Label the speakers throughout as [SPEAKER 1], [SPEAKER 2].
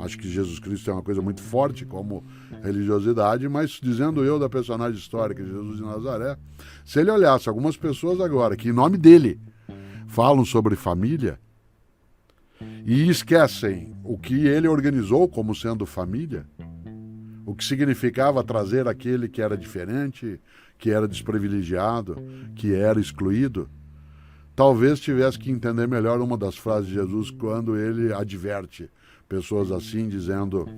[SPEAKER 1] Acho que Jesus Cristo é uma coisa muito forte como religiosidade, mas dizendo eu da personagem histórica de Jesus de Nazaré, se ele olhasse algumas pessoas agora que em nome dele falam sobre família e esquecem o que ele organizou como sendo família, o que significava trazer aquele que era diferente, que era desprivilegiado, que era excluído, talvez tivesse que entender melhor uma das frases de Jesus quando ele adverte pessoas assim, dizendo: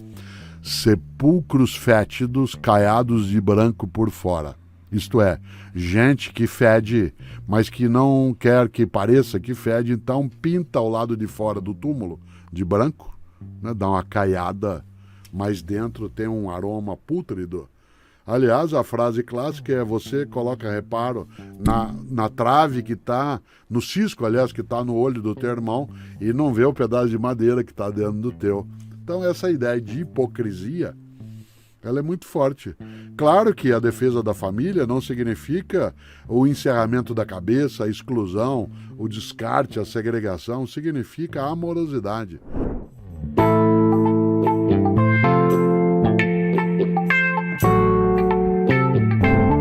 [SPEAKER 1] sepulcros fétidos, caiados de branco por fora. Isto é, gente que fede, mas que não quer que pareça que fede, então pinta ao lado de fora do túmulo de branco, né, dá uma caiada, mas dentro tem um aroma pútrido. Aliás, a frase clássica é: você coloca reparo na trave que está, no cisco, aliás, que está no olho do teu irmão e não vê o pedaço de madeira que está dentro do teu. Então, essa ideia de hipocrisia, ela é muito forte. Claro que a defesa da família não significa o encerramento da cabeça, a exclusão, o descarte, a segregação, significa a amorosidade.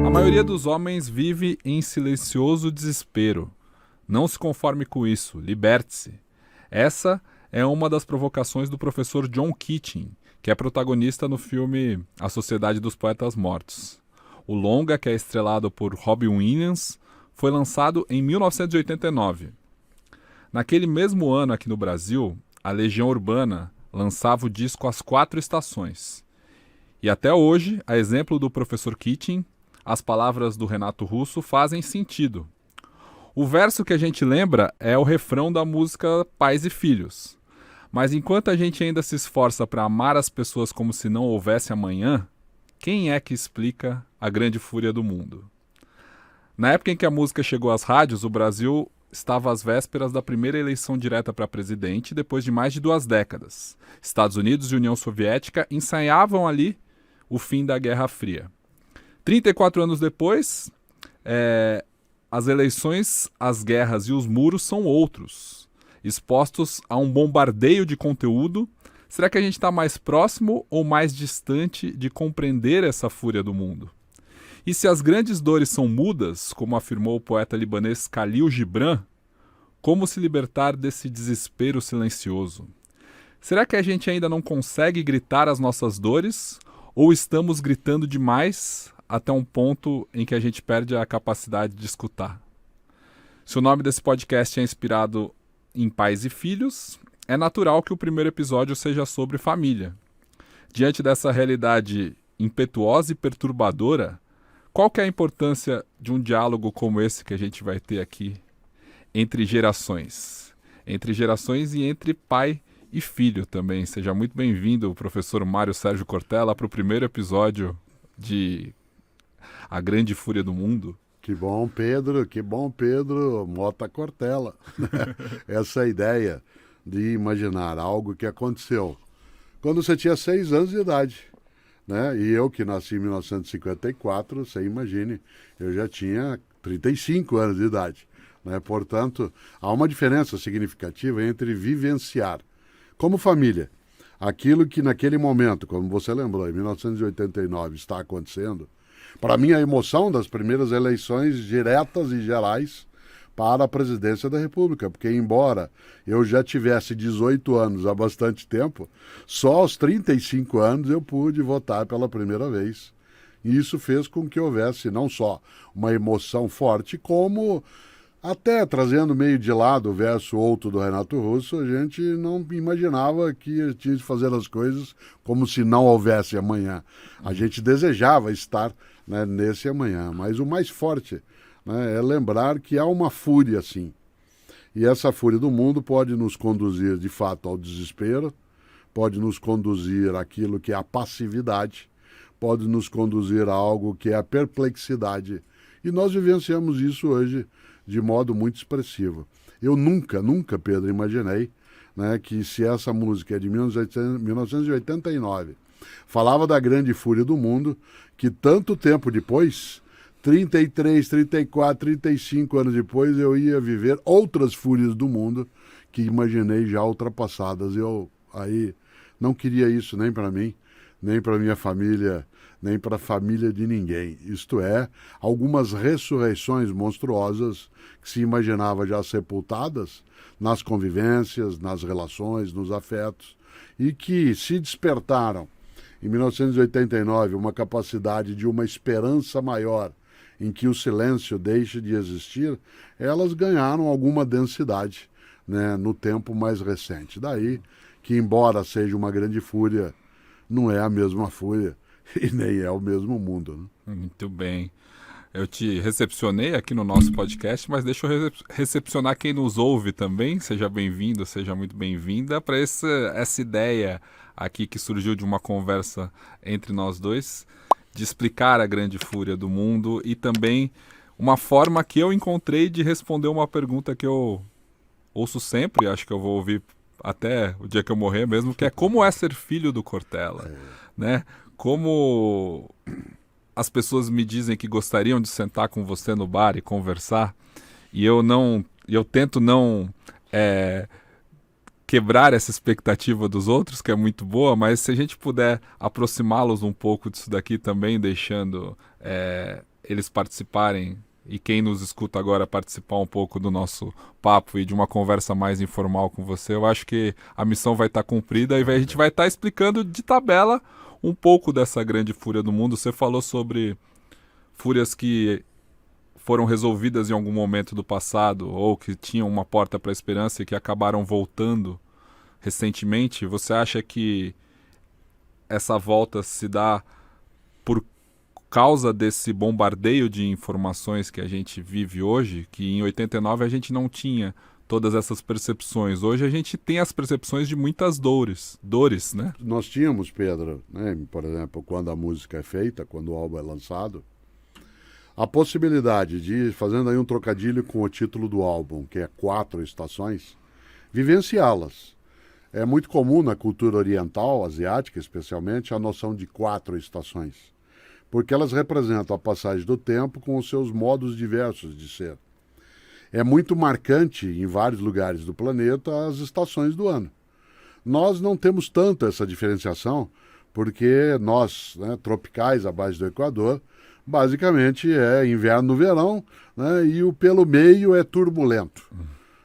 [SPEAKER 2] A maioria dos homens vive em silencioso desespero. Não se conforme com isso, liberte-se. Essa é uma das provocações do professor John Keating, que é protagonista no filme A Sociedade dos Poetas Mortos. O longa, que é estrelado por Robin Williams, foi lançado em 1989. Naquele mesmo ano aqui no Brasil, a Legião Urbana lançava o disco As Quatro Estações. E até hoje, a exemplo do professor Keating, as palavras do Renato Russo fazem sentido. O verso que a gente lembra é o refrão da música Pais e Filhos. Mas enquanto a gente ainda se esforça para amar as pessoas como se não houvesse amanhã, quem é que explica a grande fúria do mundo? Na época em que a música chegou às rádios, o Brasil estava às vésperas da primeira eleição direta para presidente depois de mais de 2 décadas. Estados Unidos e União Soviética ensaiavam ali o fim da Guerra Fria. 34 anos depois, as eleições, as guerras e os muros são outros. Expostos a um bombardeio de conteúdo, será que a gente está mais próximo ou mais distante de compreender essa fúria do mundo? E se as grandes dores são mudas, como afirmou o poeta libanês Khalil Gibran, como se libertar desse desespero silencioso? Será que a gente ainda não consegue gritar as nossas dores? Ou estamos gritando demais até um ponto em que a gente perde a capacidade de escutar? Se o nome desse podcast é inspirado em pais e filhos, é natural que o primeiro episódio seja sobre família. Diante dessa realidade impetuosa e perturbadora, qual que é a importância de um diálogo como esse que a gente vai ter aqui entre gerações? Entre gerações e entre pai e filho também. Seja muito bem-vindo, professor Mário Sérgio Cortella, para o primeiro episódio de A Grande Fúria do Mundo.
[SPEAKER 1] Que bom, Pedro Mota Cortella. Essa ideia de imaginar algo que aconteceu quando você tinha 6 anos de idade, né? E eu, que nasci em 1954, você imagine, eu já tinha 35 anos de idade, né? Portanto, há uma diferença significativa entre vivenciar como família aquilo que naquele momento, como você lembrou, em 1989 está acontecendo. Para mim, a emoção das primeiras eleições diretas e gerais para a presidência da República, porque embora eu já tivesse 18 anos há bastante tempo, só aos 35 anos eu pude votar pela primeira vez. E isso fez com que houvesse não só uma emoção forte, como até trazendo meio de lado o verso outro do Renato Russo, a gente não imaginava que tinha de fazer as coisas como se não houvesse amanhã. A gente desejava estar, né, nesse amanhã, mas o mais forte, né, é lembrar que há uma fúria, sim. E essa fúria do mundo pode nos conduzir, de fato, ao desespero, pode nos conduzir àquilo que é a passividade, pode nos conduzir a algo que é a perplexidade. E nós vivenciamos isso hoje de modo muito expressivo. Eu nunca, Pedro, imaginei, né, que se essa música é de 1989, falava da grande fúria do mundo, que tanto tempo depois, 33, 34, 35 anos depois, eu ia viver outras fúrias do mundo que imaginei já ultrapassadas. Eu aí não queria isso nem para mim, nem para minha família, nem para a família de ninguém. Isto é, algumas ressurreições monstruosas que se imaginava já sepultadas nas convivências, nas relações, nos afetos, e que se despertaram em 1989 uma capacidade de uma esperança maior em que o silêncio deixe de existir, elas ganharam alguma densidade, né, no tempo mais recente. Daí que, embora seja uma grande fúria, não é a mesma fúria e nem é o mesmo mundo. Né?
[SPEAKER 2] Muito bem. Eu te recepcionei aqui no nosso podcast, mas deixa eu recepcionar quem nos ouve também. Seja bem-vindo, seja muito bem-vinda para essa ideia aqui que surgiu de uma conversa entre nós dois, de explicar a grande fúria do mundo e também uma forma que eu encontrei de responder uma pergunta que eu ouço sempre, acho que eu vou ouvir até o dia que eu morrer mesmo, que é como é ser filho do Cortella, né? Como as pessoas me dizem que gostariam de sentar com você no bar e conversar, e eu tento não quebrar essa expectativa dos outros, que é muito boa, mas se a gente puder aproximá-los um pouco disso daqui também, deixando eles participarem, e quem nos escuta agora participar um pouco do nosso papo e de uma conversa mais informal com você, eu acho que a missão vai estar cumprida e a gente vai estar explicando de tabela um pouco dessa grande fúria do mundo. Você falou sobre fúrias que foram resolvidas em algum momento do passado ou que tinham uma porta para a esperança e que acabaram voltando recentemente. Você acha que essa volta se dá por causa desse bombardeio de informações que a gente vive hoje, que em 89 a gente não tinha todas essas percepções? Hoje a gente tem as percepções de muitas dores, né?
[SPEAKER 1] Nós tínhamos, Pedro, né, por exemplo, quando a música é feita, quando o álbum é lançado, a possibilidade de, fazendo aí um trocadilho com o título do álbum, que é 4 estações, vivenciá-las. É muito comum na cultura oriental, asiática especialmente, a noção de 4 estações, porque elas representam a passagem do tempo com os seus modos diversos de ser. É muito marcante em vários lugares do planeta as estações do ano. Nós não temos tanto essa diferenciação, porque nós, né, tropicais abaixo do Equador, basicamente é inverno, verão, né, e o pelo meio é turbulento.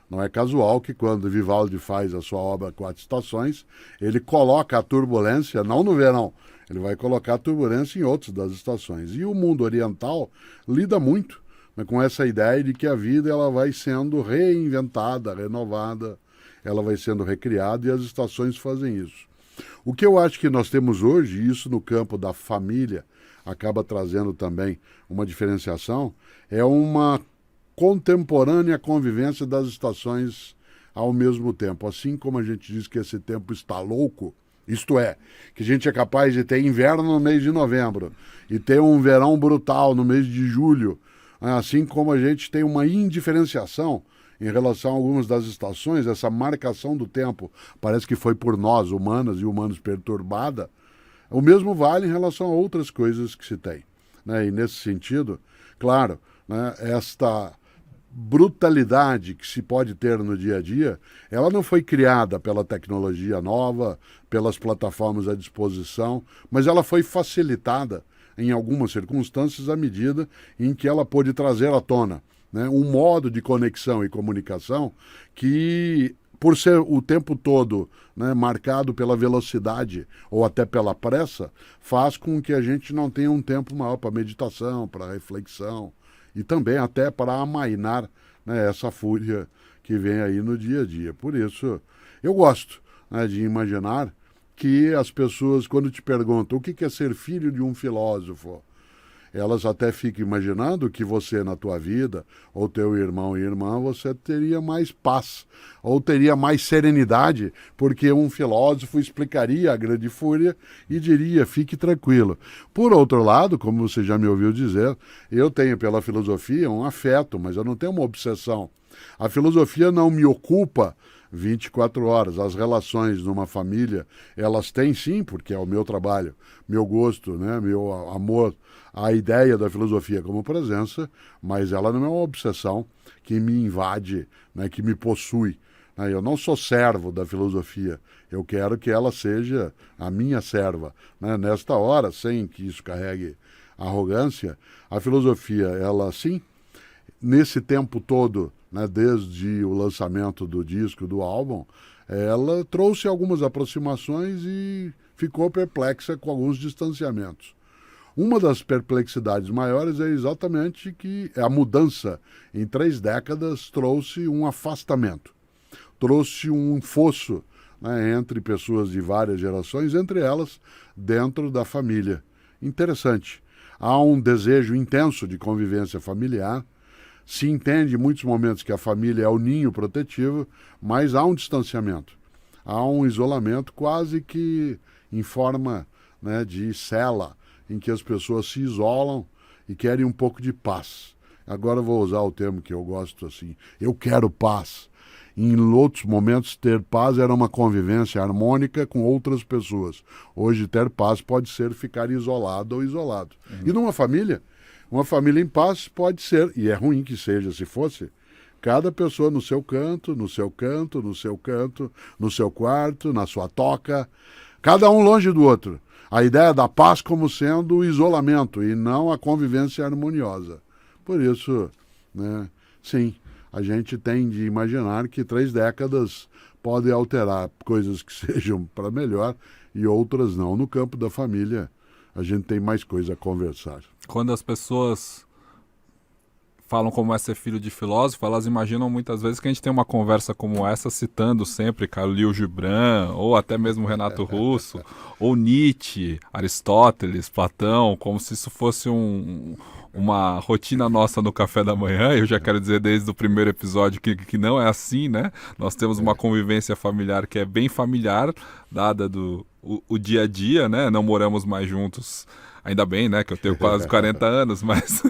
[SPEAKER 1] Não é casual que quando Vivaldi faz a sua obra 4 Estações, ele coloca a turbulência não no verão, ele vai colocar a turbulência em outras das estações. E o mundo oriental lida muito, né, com essa ideia de que a vida ela vai sendo reinventada, renovada, ela vai sendo recriada e as estações fazem isso. O que eu acho que nós temos hoje, e isso no campo da família acaba trazendo também uma diferenciação, é uma contemporânea convivência das estações ao mesmo tempo. Assim como a gente diz que esse tempo está louco, isto é, que a gente é capaz de ter inverno no mês de novembro e ter um verão brutal no mês de julho, assim como a gente tem uma indiferenciação em relação a algumas das estações, essa marcação do tempo parece que foi por nós, humanos e humanos perturbada, o mesmo vale em relação a outras coisas que se tem. Né? E nesse sentido, claro, né, esta brutalidade que se pode ter no dia a dia, ela não foi criada pela tecnologia nova, pelas plataformas à disposição, mas ela foi facilitada em algumas circunstâncias à medida em que ela pôde trazer à tona, né, um modo de conexão e comunicação que, por ser o tempo todo, né, marcado pela velocidade ou até pela pressa, faz com que a gente não tenha um tempo maior para meditação, para reflexão e também até para amainar, né, essa fúria que vem aí no dia a dia. Por isso, eu gosto, né, de imaginar que as pessoas, quando te perguntam o que é ser filho de um filósofo, elas até ficam imaginando que você, na tua vida, ou teu irmão e irmã, você teria mais paz, ou teria mais serenidade, porque um filósofo explicaria a grande fúria e diria, fique tranquilo. Por outro lado, como você já me ouviu dizer, eu tenho pela filosofia um afeto, mas eu não tenho uma obsessão. A filosofia não me ocupa 24 horas. As relações numa família, elas têm sim, porque é o meu trabalho, meu gosto, né, meu amor, a ideia da filosofia como presença, mas ela não é uma obsessão que me invade, né, que me possui. Eu não sou servo da filosofia, eu quero que ela seja a minha serva. Nesta hora, sem que isso carregue arrogância, a filosofia, ela sim, nesse tempo todo, desde o lançamento do disco, do álbum, ela trouxe algumas aproximações e ficou perplexa com alguns distanciamentos. Uma das perplexidades maiores é exatamente que a mudança em 3 décadas trouxe um afastamento, trouxe um fosso entre pessoas de várias gerações, entre elas dentro da família. Interessante. Há um desejo intenso de convivência familiar, se entende em muitos momentos que a família é o ninho protetivo, mas há um distanciamento, há um isolamento quase que em forma de cela, em que as pessoas se isolam e querem um pouco de paz. Agora eu vou usar o termo que eu gosto assim, eu quero paz. Em outros momentos, ter paz era uma convivência harmônica com outras pessoas. Hoje, ter paz pode ser ficar isolado ou isolado. E numa família, uma família em paz pode ser, e é ruim que seja se fosse, cada pessoa no seu canto, no seu canto, no seu canto, no seu quarto, na sua toca, cada um longe do outro. A ideia da paz como sendo o isolamento e não a convivência harmoniosa. Por isso, sim, a gente tem de imaginar que 3 décadas podem alterar coisas que sejam para melhor e outras não. No campo da família, a gente tem mais coisa a conversar.
[SPEAKER 2] Quando as pessoas falam como é ser filho de filósofo, elas imaginam muitas vezes que a gente tem uma conversa como essa citando sempre Khalil Gibran, ou até mesmo Renato Russo, ou Nietzsche, Aristóteles, Platão, como se isso fosse uma rotina nossa no café da manhã. Eu já quero dizer desde o primeiro episódio que não é assim, né? Nós temos uma convivência familiar que é bem familiar, dada o dia a dia, né? Não moramos mais juntos. Ainda bem, né, que eu tenho quase 40 anos, mas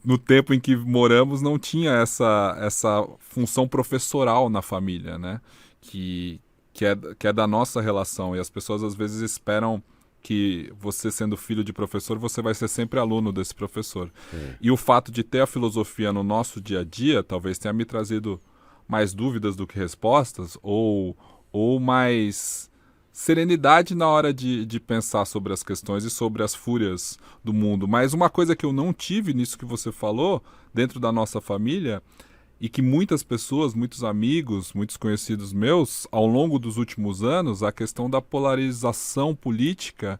[SPEAKER 2] no tempo em que moramos não tinha essa função professoral na família, né, que é da nossa relação. E as pessoas às vezes esperam que você, sendo filho de professor, você vai ser sempre aluno desse professor. E o fato de ter a filosofia no nosso dia a dia talvez tenha me trazido mais dúvidas do que respostas, ou mais serenidade na hora de pensar sobre as questões e sobre as fúrias do mundo. Mas uma coisa que eu não tive nisso que você falou, dentro da nossa família, e que muitas pessoas, muitos amigos, muitos conhecidos meus, ao longo dos últimos anos, a questão da polarização política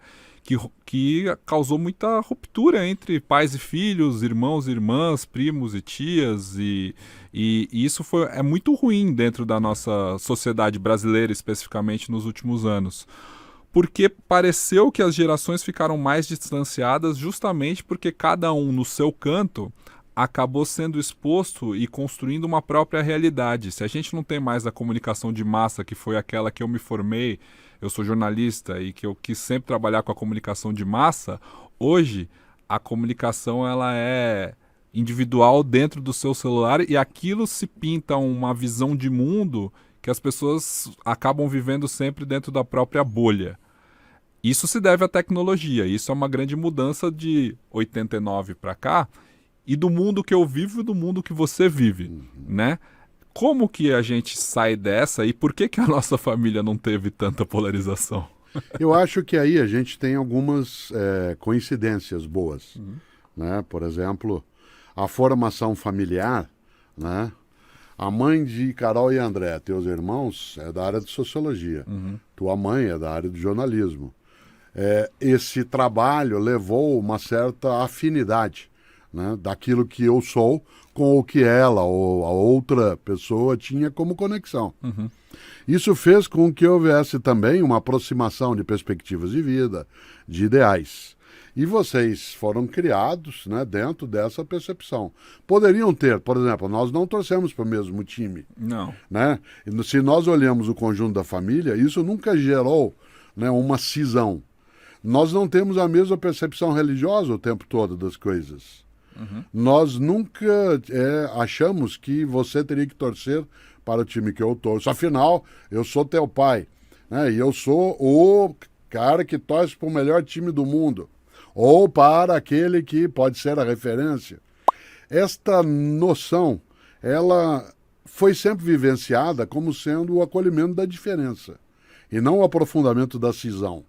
[SPEAKER 2] que causou muita ruptura entre pais e filhos, irmãos e irmãs, primos e tias, e isso é muito ruim dentro da nossa sociedade brasileira, especificamente nos últimos anos. Porque pareceu que as gerações ficaram mais distanciadas justamente porque cada um no seu canto acabou sendo exposto e construindo uma própria realidade. Se a gente não tem mais a comunicação de massa, que foi aquela que eu me formei, eu sou jornalista e que eu quis sempre trabalhar com a comunicação de massa, hoje a comunicação ela é individual dentro do seu celular e aquilo se pinta uma visão de mundo que as pessoas acabam vivendo sempre dentro da própria bolha. Isso se deve à tecnologia, isso é uma grande mudança de 89 para cá, e do mundo que eu vivo e do mundo que você vive, né? Como que a gente sai dessa e por que a nossa família não teve tanta polarização?
[SPEAKER 1] Eu acho que aí a gente tem algumas coincidências boas, né? Por exemplo, a formação familiar, né? A mãe de Carol e André, teus irmãos, é da área de sociologia. Tua mãe é da área de jornalismo. Esse trabalho levou uma certa afinidade, né, daquilo que eu sou com o que ela ou a outra pessoa tinha como conexão. Isso fez com que houvesse também uma aproximação de perspectivas de vida, de ideais. E vocês foram criados, né, dentro dessa percepção. Poderiam ter, por exemplo, nós não torcemos para o mesmo time.
[SPEAKER 2] Não.
[SPEAKER 1] Né? Se nós olhamos o conjunto da família, isso nunca gerou, né, uma cisão. Nós não temos a mesma percepção religiosa o tempo todo das coisas. Nós nunca achamos que você teria que torcer para o time que eu torço. Afinal, eu sou teu pai, né? E eu sou o cara que torce para o melhor time do mundo. Ou para aquele que pode ser a referência. Esta noção, ela foi sempre vivenciada como sendo o acolhimento da diferença e não o aprofundamento da cisão.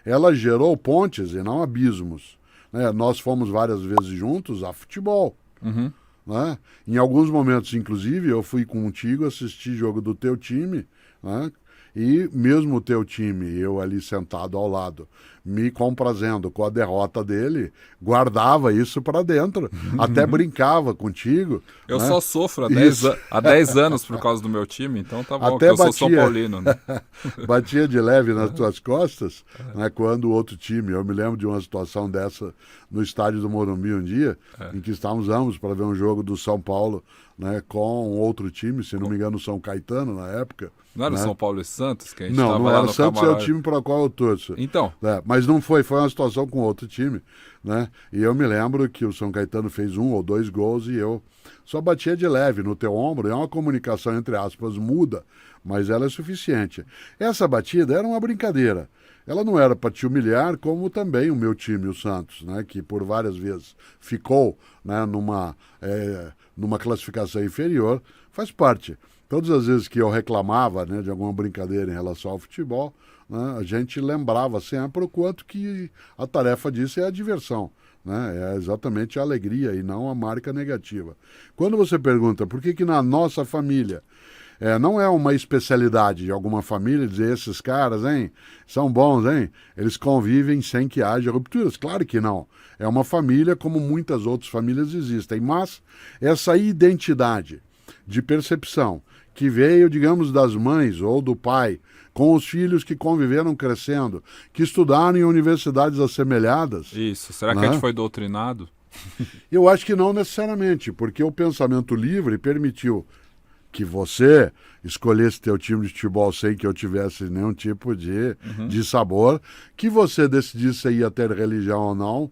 [SPEAKER 1] Ela gerou pontes e não abismos. Né? Nós fomos várias vezes juntos a futebol.
[SPEAKER 2] Uhum.
[SPEAKER 1] Né? Em alguns momentos, inclusive, eu fui contigo assistir jogo do teu time, né? E mesmo o teu time, eu ali sentado ao lado, me comprazendo com a derrota dele, guardava isso para dentro, até brincava contigo.
[SPEAKER 2] Eu
[SPEAKER 1] né?
[SPEAKER 2] só sofro
[SPEAKER 1] Isso.
[SPEAKER 2] há 10 anos por causa do meu time, então tá bom,
[SPEAKER 1] Até
[SPEAKER 2] que eu sou São
[SPEAKER 1] batia.
[SPEAKER 2] Paulino. Né?
[SPEAKER 1] Batia de leve nas tuas costas, né, quando o outro time, eu me lembro de uma situação dessa no estádio do Morumbi um dia, em que estávamos ambos para ver um jogo do São Paulo, né, com outro time, se não me engano, o São Caetano na época.
[SPEAKER 2] Não era
[SPEAKER 1] né?
[SPEAKER 2] São Paulo e Santos que a gente
[SPEAKER 1] Não,
[SPEAKER 2] tava
[SPEAKER 1] não
[SPEAKER 2] lá
[SPEAKER 1] era
[SPEAKER 2] no
[SPEAKER 1] Santos, é o
[SPEAKER 2] camarote?
[SPEAKER 1] time para o qual eu torço.
[SPEAKER 2] Então,
[SPEAKER 1] Mas não foi uma situação com outro time, né? E eu me lembro que o São Caetano fez 1 ou 2 gols e eu só batia de leve no teu ombro. É uma comunicação, entre aspas, muda, mas ela é suficiente. Essa batida era uma brincadeira. Ela não era para te humilhar, como também o meu time, o Santos, né? Que por várias vezes ficou, né, numa classificação inferior, faz parte. Todas as vezes que eu reclamava, né, de alguma brincadeira em relação ao futebol, né, a gente lembrava sempre o quanto que a tarefa disso é a diversão. Né? É exatamente a alegria e não a marca negativa. Quando você pergunta por que na nossa família não é uma especialidade de alguma família dizer esses caras, hein, são bons, hein? Eles convivem sem que haja rupturas. Claro que não. É uma família como muitas outras famílias existem, mas essa identidade de percepção que veio, digamos, das mães ou do pai, com os filhos que conviveram crescendo, que estudaram em universidades assemelhadas.
[SPEAKER 2] isso. Será que
[SPEAKER 1] né?
[SPEAKER 2] a gente foi doutrinado?
[SPEAKER 1] Eu acho que não necessariamente, porque o pensamento livre permitiu que você escolhesse teu time de futebol sem que eu tivesse nenhum tipo de sabor, que você decidisse se ia ter religião ou não.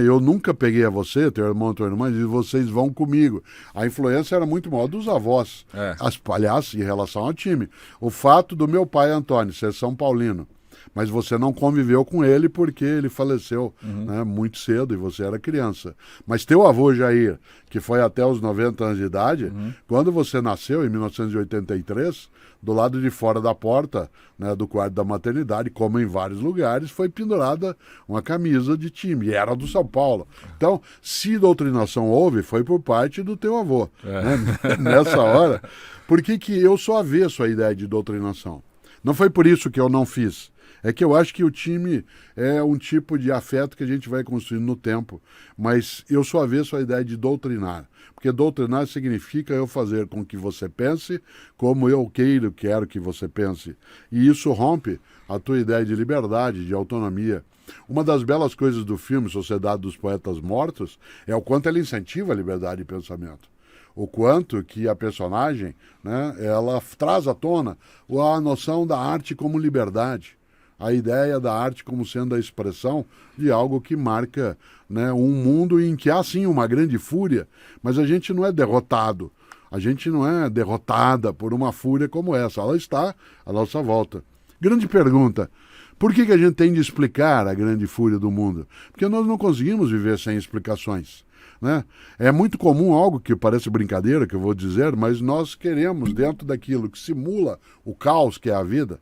[SPEAKER 1] Eu nunca peguei a você, teu irmão, tua irmã, e disse, vocês vão comigo. A influência era muito maior dos avós, as palhaças em relação ao time. O fato do meu pai, Antônio, ser São Paulino, mas você não conviveu com ele porque ele faleceu né, muito cedo e você era criança. Mas teu avô Jair, que foi até os 90 anos de idade, quando você nasceu, em 1983, do lado de fora da porta, né, do quarto da maternidade, como em vários lugares, foi pendurada uma camisa de time, e era do São Paulo. Então, se doutrinação houve, foi por parte do teu avô. Né? Nessa hora, por que eu sou avesso à ideia de doutrinação? Não foi por isso que eu não fiz. É que eu acho que o time é um tipo de afeto que a gente vai construindo no tempo, mas eu sou avesso à ideia de doutrinar, porque doutrinar significa eu fazer com que você pense como eu quero que você pense, e isso rompe a tua ideia de liberdade, de autonomia. Uma das belas coisas do filme Sociedade dos Poetas Mortos é o quanto ela incentiva a liberdade de pensamento. O quanto que a personagem, né, ela traz à tona a noção da arte como liberdade. A ideia da arte como sendo a expressão de algo que marca, né, um mundo em que há sim uma grande fúria, mas a gente não é derrotado. A gente não é derrotada por uma fúria como essa. Ela está à nossa volta. Grande pergunta. Por que a gente tem de explicar a grande fúria do mundo? Porque nós não conseguimos viver sem explicações. Né? É muito comum algo que parece brincadeira, que eu vou dizer, mas nós queremos, dentro daquilo que simula o caos que é a vida,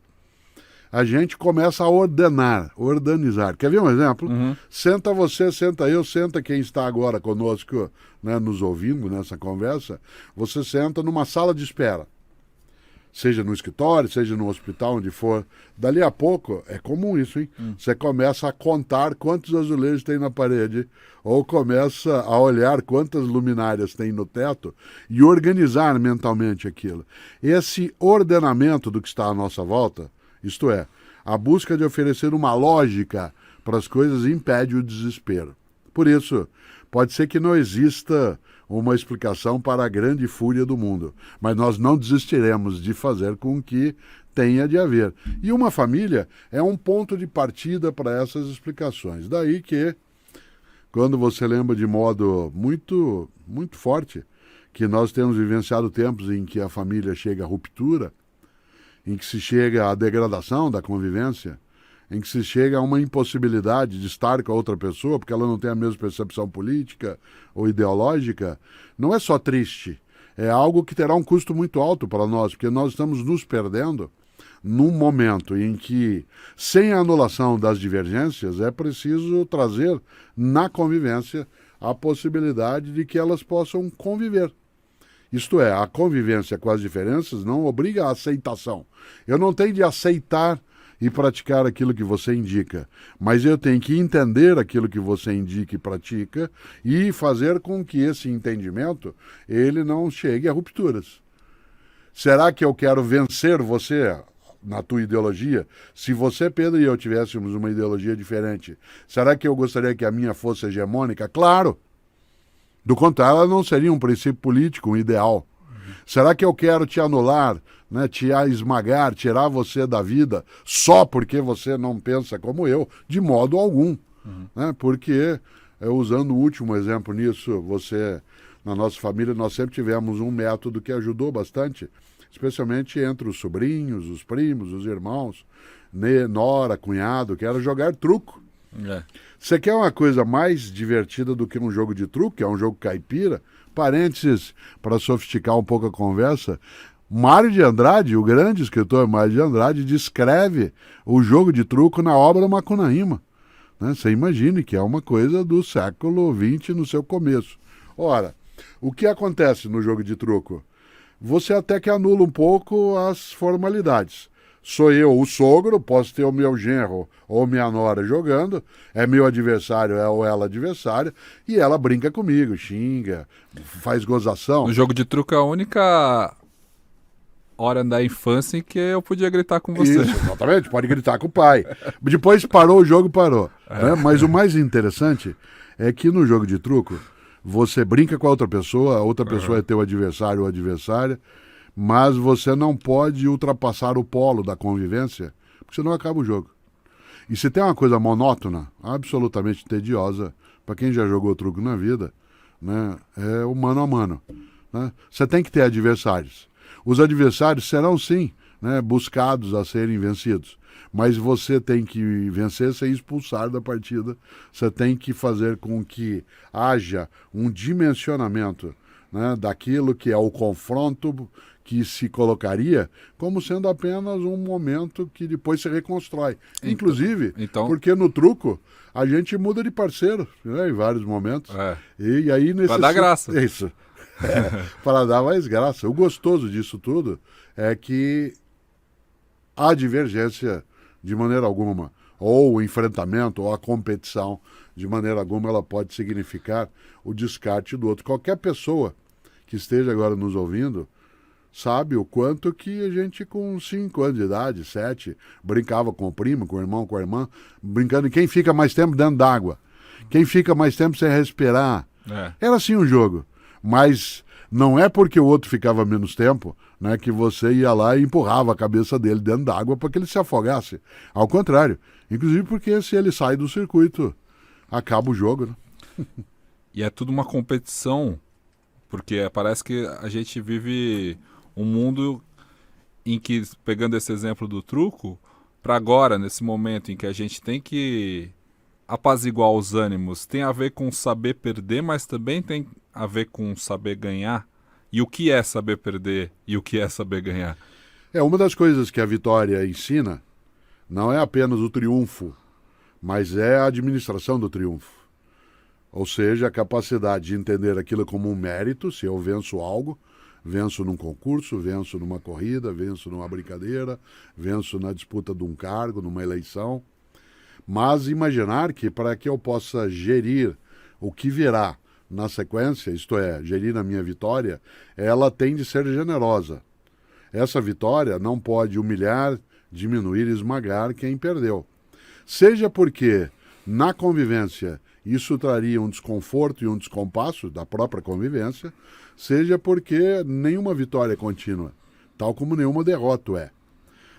[SPEAKER 1] a gente começa a organizar. Quer ver um exemplo? Senta você, senta eu, senta quem está agora conosco, né, nos ouvindo nessa conversa. Você senta numa sala de espera. Seja no escritório, seja no hospital, onde for. Dali a pouco, é comum isso, hein? Você começa a contar quantos azulejos tem na parede, ou começa a olhar quantas luminárias tem no teto e organizar mentalmente aquilo. Esse ordenamento do que está à nossa volta, isto é, a busca de oferecer uma lógica para as coisas impede o desespero. Por isso, pode ser que não exista uma explicação para a grande fúria do mundo, mas nós não desistiremos de fazer com que tenha de haver. E uma família é um ponto de partida para essas explicações. Daí que, quando você lembra de modo muito, muito forte, que nós temos vivenciado tempos em que a família chega à ruptura, em que se chega à degradação da convivência, em que se chega a uma impossibilidade de estar com a outra pessoa porque ela não tem a mesma percepção política ou ideológica, não é só triste, é algo que terá um custo muito alto para nós, porque nós estamos nos perdendo num momento em que, sem a anulação das divergências, é preciso trazer na convivência a possibilidade de que elas possam conviver. Isto é, a convivência com as diferenças não obriga a aceitação. Eu não tenho de aceitar e praticar aquilo que você indica, mas eu tenho que entender aquilo que você indica e pratica e fazer com que esse entendimento ele não chegue a rupturas. Será que eu quero vencer você na tua ideologia? Se você, Pedro, e eu tivéssemos uma ideologia diferente, será que eu gostaria que a minha fosse hegemônica? Claro! Do contrário, ela não seria um princípio político, um ideal. Será que eu quero te anular, né, te esmagar, tirar você da vida só porque você não pensa como eu? De modo algum. Né? Porque, usando o último exemplo nisso, na nossa família, nós sempre tivemos um método que ajudou bastante, especialmente entre os sobrinhos, os primos, os irmãos, nora, cunhado, que era jogar truco. Você quer uma coisa mais divertida do que um jogo de truco, que é um jogo caipira? Parênteses, para sofisticar um pouco a conversa, Mário de Andrade, o grande escritor Mário de Andrade, descreve o jogo de truco na obra Macunaíma. Né? Você imagine que é uma coisa do século XX no seu começo. Ora, o que acontece no jogo de truco? Você até que anula um pouco as formalidades. Sou eu o sogro, posso ter o meu genro ou minha nora jogando, é meu adversário ou ela adversária, e ela brinca comigo, xinga, faz gozação.
[SPEAKER 2] No jogo de truco é a única hora da infância em que eu podia gritar com você.
[SPEAKER 1] Isso, exatamente, pode gritar com o pai. Depois parou o jogo, parou. Né? Mas o mais interessante é que no jogo de truco, você brinca com a outra pessoa é teu adversário ou adversária, mas você não pode ultrapassar o polo da convivência, porque senão acaba o jogo. E se tem uma coisa monótona, absolutamente tediosa, para quem já jogou truco na vida, né, é o mano a mano. Né? Você tem que ter adversários. Os adversários serão, sim, né, buscados a serem vencidos, mas você tem que vencer sem expulsar da partida. Você tem que fazer com que haja um dimensionamento, né, daquilo que é o confronto que se colocaria como sendo apenas um momento que depois se reconstrói. Inclusive, porque no truco a gente muda de parceiro, né, em vários momentos. E aí
[SPEAKER 2] para dar graça.
[SPEAKER 1] Isso. Para dar mais graça. O gostoso disso tudo é que a divergência, de maneira alguma, ou o enfrentamento, ou a competição, de maneira alguma, ela pode significar o descarte do outro. Qualquer pessoa que esteja agora nos ouvindo sabe o quanto que a gente com 5 anos de idade, 7, brincava com o primo, com o irmão, com a irmã, brincando em quem fica mais tempo dentro d'água, quem fica mais tempo sem respirar. Era assim um jogo, mas não é porque o outro ficava menos tempo, né, que você ia lá e empurrava a cabeça dele dentro d'água para que ele se afogasse. Ao contrário, inclusive porque se ele sai do circuito, acaba o jogo. Né?
[SPEAKER 2] E é tudo uma competição, porque parece que a gente vive um mundo em que, pegando esse exemplo do truco, para agora, nesse momento em que a gente tem que apaziguar os ânimos, tem a ver com saber perder, mas também tem a ver com saber ganhar. E o que é saber perder e o que é saber ganhar?
[SPEAKER 1] Uma das coisas que a vitória ensina não é apenas o triunfo, mas é a administração do triunfo. Ou seja, a capacidade de entender aquilo como um mérito, se eu venço algo, venço num concurso, venço numa corrida, venço numa brincadeira, venço na disputa de um cargo, numa eleição. Mas imaginar que para que eu possa gerir o que virá na sequência, isto é, gerir a minha vitória, ela tem de ser generosa. Essa vitória não pode humilhar, diminuir e esmagar quem perdeu. Seja porque na convivência isso traria um desconforto e um descompasso da própria convivência, seja porque nenhuma vitória é contínua, tal como nenhuma derrota é.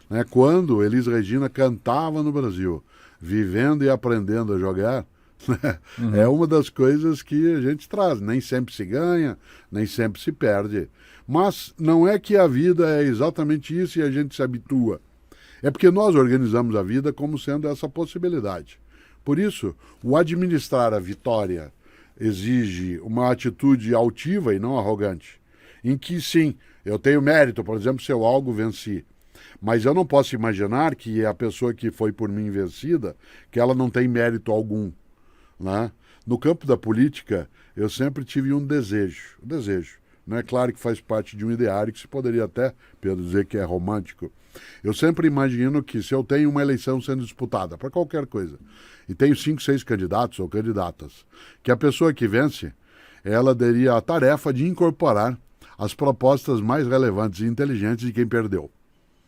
[SPEAKER 1] Né? Quando Elis Regina cantava no Brasil, vivendo e aprendendo a jogar, é uma das coisas que a gente traz. Nem sempre se ganha, nem sempre se perde. Mas não é que a vida é exatamente isso e a gente se habitua. É porque nós organizamos a vida como sendo essa possibilidade. Por isso, o administrar a vitória exige uma atitude altiva e não arrogante. em que sim, eu tenho mérito, por exemplo, se eu algo venci. Mas eu não posso imaginar que a pessoa que foi por mim vencida, que ela não tem mérito algum, né? No campo da política, eu sempre tive um desejo. Não é claro que faz parte de um ideário que se poderia até, Pedro, dizer que é romântico. Eu sempre imagino que se eu tenho uma eleição sendo disputada para qualquer coisa, e tenho 5, 6 candidatos ou candidatas, que a pessoa que vence, ela teria a tarefa de incorporar as propostas mais relevantes e inteligentes de quem perdeu.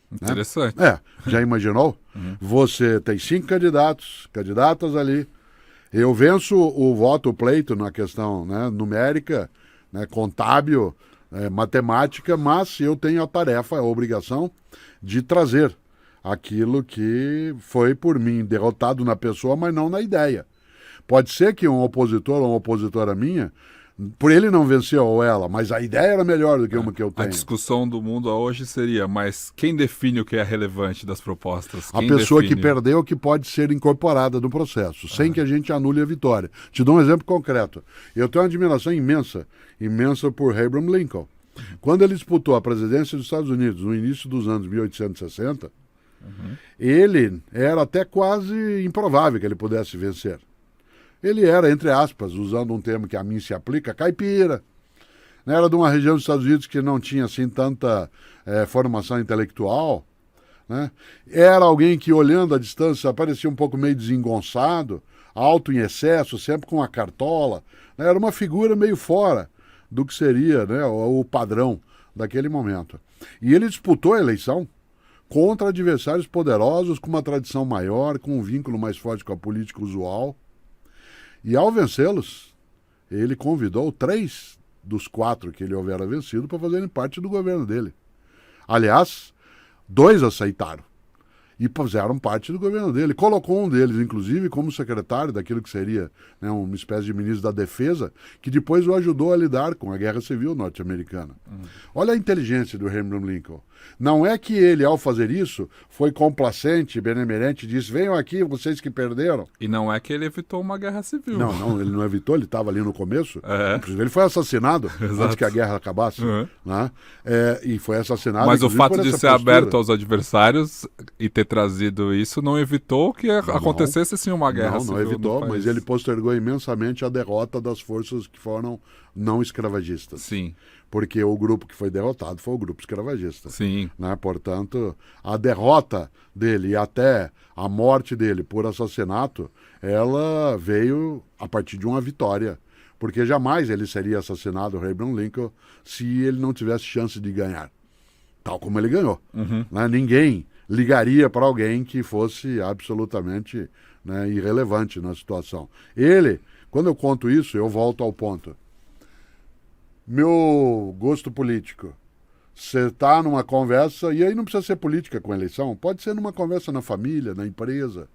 [SPEAKER 2] Interessante.
[SPEAKER 1] Já imaginou? Você tem 5 candidatas ali. Eu venço o voto, o pleito na questão, né, numérica, né, contábil, matemática, mas eu tenho a tarefa, a obrigação de trazer aquilo que foi por mim derrotado na pessoa, mas não na ideia. Pode ser que um opositor ou uma opositora minha, por ele não venceu ou ela, mas a ideia era melhor do que uma que eu tenho.
[SPEAKER 2] A discussão do mundo hoje seria, mas quem define o que é relevante das propostas?
[SPEAKER 1] A pessoa que perdeu que pode ser incorporada no processo, sem que a gente anule a vitória. Te dou um exemplo concreto. Eu tenho uma admiração imensa por Abraham Lincoln. Quando ele disputou a presidência dos Estados Unidos no início dos anos 1860, ele era até quase improvável que ele pudesse vencer. Ele era, entre aspas, usando um termo que a mim se aplica, caipira. Era de uma região dos Estados Unidos que não tinha assim tanta formação intelectual. Né? Era alguém que, olhando à distância, parecia um pouco meio desengonçado, alto em excesso, sempre com a cartola. Né? Era uma figura meio fora do que seria, né, o padrão daquele momento. E ele disputou a eleição contra adversários poderosos, com uma tradição maior, com um vínculo mais forte com a política usual. E ao vencê-los, ele convidou 3 dos 4 que ele houvera vencido para fazerem parte do governo dele. Aliás, 2 aceitaram e fizeram parte do governo dele. Colocou um deles, inclusive, como secretário daquilo que seria, né, uma espécie de ministro da Defesa, que depois o ajudou a lidar com a Guerra Civil norte-americana. Olha a inteligência do Abraham Lincoln. Não é que ele, ao fazer isso, foi complacente, benemerente, disse, venham aqui, vocês que perderam.
[SPEAKER 2] E não é que ele evitou uma guerra civil.
[SPEAKER 1] Não, ele não evitou, ele estava ali no começo. Inclusive, ele foi assassinado antes que a guerra acabasse. Né? E foi assassinado.
[SPEAKER 2] Mas o fato de ser aberto
[SPEAKER 1] aos
[SPEAKER 2] aos adversários e ter trazido isso não evitou que acontecesse sim uma guerra civil.
[SPEAKER 1] Não evitou, mas ele postergou imensamente a derrota das forças que foram não escravagistas.
[SPEAKER 2] Sim.
[SPEAKER 1] Porque o grupo que foi derrotado foi o grupo escravagista.
[SPEAKER 2] Sim.
[SPEAKER 1] Né? Portanto, a derrota dele e até a morte dele por assassinato, ela veio a partir de uma vitória. Porque jamais ele seria assassinado, o Abraham Lincoln, se ele não tivesse chance de ganhar. Tal como ele ganhou. Né? Ninguém ligaria para alguém que fosse absolutamente, né, irrelevante na situação. Ele, quando eu conto isso, eu volto ao ponto. Meu gosto político. Você está numa conversa, e aí não precisa ser política com eleição, pode ser numa conversa na família, na empresa,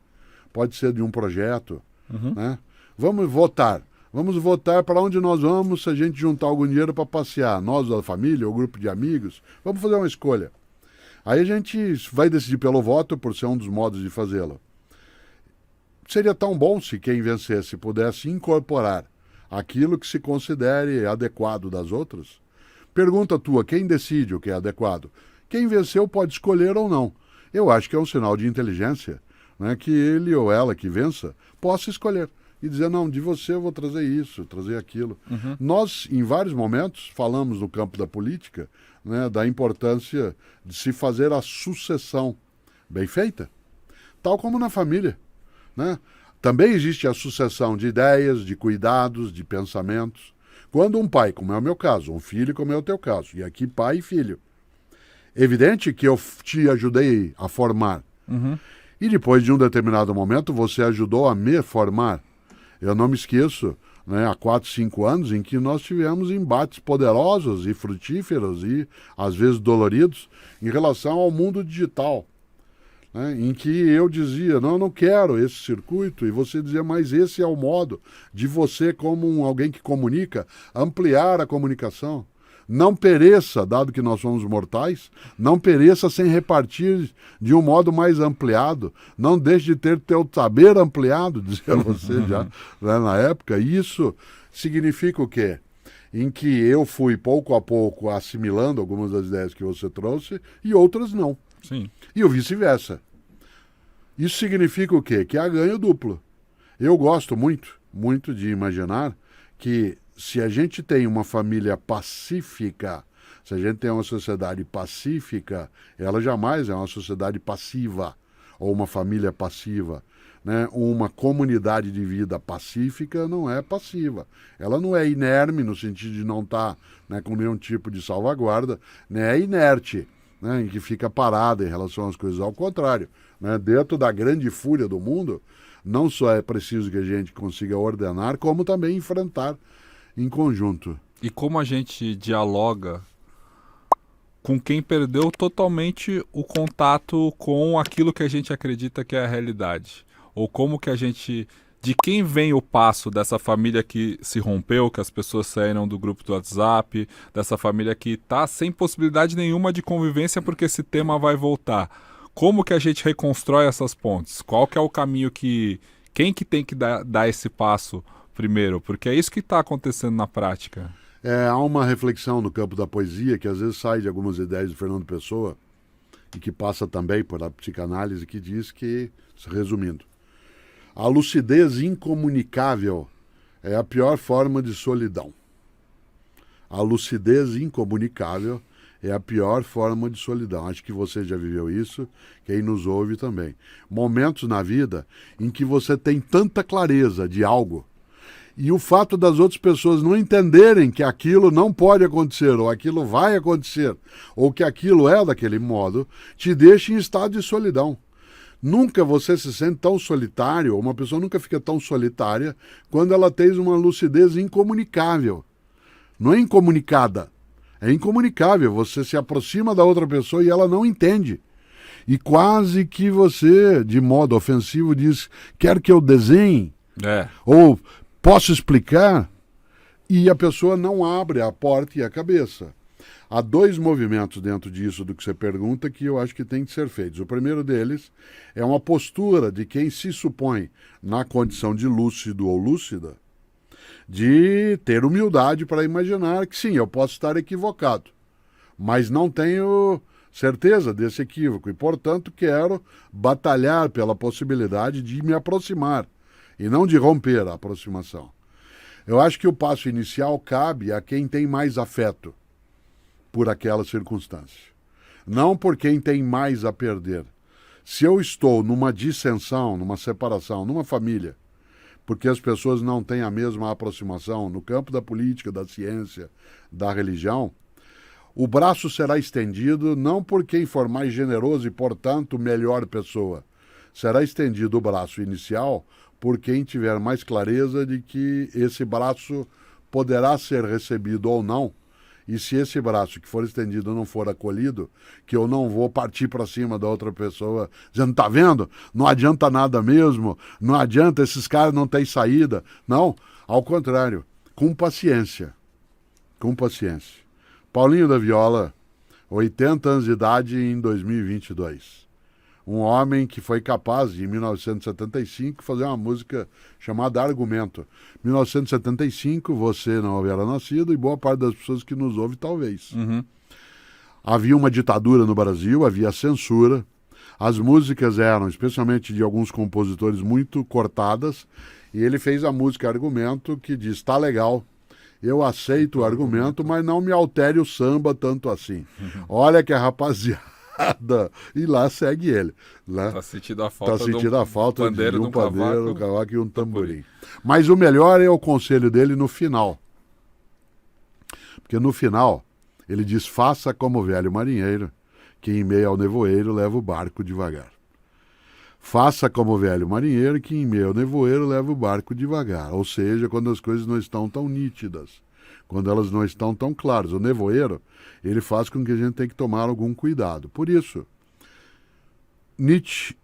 [SPEAKER 1] pode ser de um projeto. Né? Vamos votar. Vamos votar para onde nós vamos se a gente juntar algum dinheiro para passear. Nós, da família, ou grupo de amigos, vamos fazer uma escolha. Aí a gente vai decidir pelo voto, por ser um dos modos de fazê-lo. Seria tão bom se quem vencesse pudesse incorporar aquilo que se considere adequado das outras. Pergunta tua, quem decide o que é adequado? Quem venceu pode escolher ou não. Eu acho que é um sinal de inteligência, né, que ele ou ela que vença possa escolher. E dizer, não, de você eu vou trazer isso, trazer aquilo. Nós, em vários momentos, falamos no campo da política, né, da importância de se fazer a sucessão bem feita, tal como na família. Né? Também existe a sucessão de ideias, de cuidados, de pensamentos. Quando um pai, como é o meu caso, um filho, como é o teu caso, e aqui pai e filho, evidente que eu te ajudei a formar. E depois de um determinado momento, você ajudou a me formar. Eu não me esqueço, né, há 4, 5 anos, em que nós tivemos embates poderosos e frutíferos e, às vezes, doloridos em relação ao mundo digital. Né, em que eu dizia, não, eu não quero esse circuito, e você dizia, mas esse é o modo de você, como alguém que comunica, ampliar a comunicação. Não pereça, dado que nós somos mortais, não pereça sem repartir de um modo mais ampliado. Não deixe de ter teu saber ampliado, dizia você já, né, na época. Isso significa o quê? em que eu fui pouco a pouco assimilando algumas das ideias que você trouxe e outras não.
[SPEAKER 2] Sim.
[SPEAKER 1] E o vice-versa. Isso significa o quê? Que há ganho duplo. Eu gosto muito, muito de imaginar que se a gente tem uma família pacífica, se a gente tem uma sociedade pacífica, ela jamais é uma sociedade passiva ou uma família passiva. Né? Uma comunidade de vida pacífica não é passiva. Ela não é inerme no sentido de não estar, né, com nenhum tipo de salvaguarda, né? É inerte, né, em que fica parada em relação às coisas. Ao contrário, né? Dentro da grande fúria do mundo, não só é preciso que a gente consiga ordenar, como também enfrentar em conjunto.
[SPEAKER 2] E como a gente dialoga com quem perdeu totalmente o contato com aquilo que a gente acredita que é a realidade? Ou como que a gente... De quem vem o passo dessa família que se rompeu, que as pessoas saíram do grupo do WhatsApp, dessa família que está sem possibilidade nenhuma de convivência porque esse tema vai voltar? Como que a gente reconstrói essas pontes? Qual que é o caminho que... Quem que tem que dar esse passo primeiro? Porque é isso que está acontecendo na prática.
[SPEAKER 1] Há uma reflexão no campo da poesia que às vezes sai de algumas ideias do Fernando Pessoa e que passa também por a psicanálise, que diz que, resumindo, a lucidez incomunicável é a pior forma de solidão. A lucidez incomunicável é a pior forma de solidão. Acho que você já viveu isso, quem nos ouve também. Momentos na vida em que você tem tanta clareza de algo e o fato das outras pessoas não entenderem que aquilo não pode acontecer, ou aquilo vai acontecer, ou que aquilo é daquele modo, te deixa em estado de solidão. Nunca você se sente tão solitário, ou uma pessoa nunca fica tão solitária, quando ela tem uma lucidez incomunicável. Não é incomunicada, é incomunicável. Você se aproxima da outra pessoa e ela não entende. E quase que você, de modo ofensivo, diz, quer que eu desenhe? Ou posso explicar? E a pessoa não abre a porta e a cabeça. Há dois movimentos dentro disso do que você pergunta que eu acho que tem que ser feitos. O primeiro deles é uma postura de quem se supõe na condição de lúcido ou lúcida, de ter humildade para imaginar que sim, eu posso estar equivocado, mas não tenho certeza desse equívoco e, portanto, quero batalhar pela possibilidade de me aproximar e não de romper a aproximação. Eu acho que o passo inicial cabe a quem tem mais afeto por aquela circunstância. Não por quem tem mais a perder. Se eu estou numa dissensão, numa separação, numa família, porque as pessoas não têm a mesma aproximação no campo da política, da ciência, da religião, o braço será estendido não por quem for mais generoso e, portanto, melhor pessoa. Será estendido o braço inicial por quem tiver mais clareza de que esse braço poderá ser recebido ou não. E se esse braço que for estendido não for acolhido, que eu não vou partir para cima da outra pessoa, dizendo, tá vendo? Não adianta nada mesmo, não adianta, esses caras não têm saída. Não, ao contrário, com paciência. Com paciência. Paulinho da Viola, 80 anos de idade em 2022. Um homem que foi capaz, em 1975, fazer uma música chamada Argumento. 1975, você não era nascido e boa parte das pessoas que nos ouve, talvez.
[SPEAKER 2] Uhum.
[SPEAKER 1] Havia uma ditadura no Brasil, havia censura. As músicas eram, especialmente de alguns compositores, muito cortadas. E ele fez a música Argumento, que diz, tá legal, eu aceito o argumento, mas não me altere o samba tanto assim. Olha que a rapaziada... E lá segue ele.
[SPEAKER 2] Está sentindo a falta,
[SPEAKER 1] de um pandeiro, um cavaco e um tamborim. Mas o melhor é o conselho dele no final. Porque no final, ele diz, faça como o velho marinheiro, que em meio ao nevoeiro leva o barco devagar. Faça como o velho marinheiro, que em meio ao nevoeiro leva o barco devagar. Ou seja, quando as coisas não estão tão nítidas, quando elas não estão tão claras. O nevoeiro, ele faz com que a gente tenha que tomar algum cuidado. Por isso, Nietzsche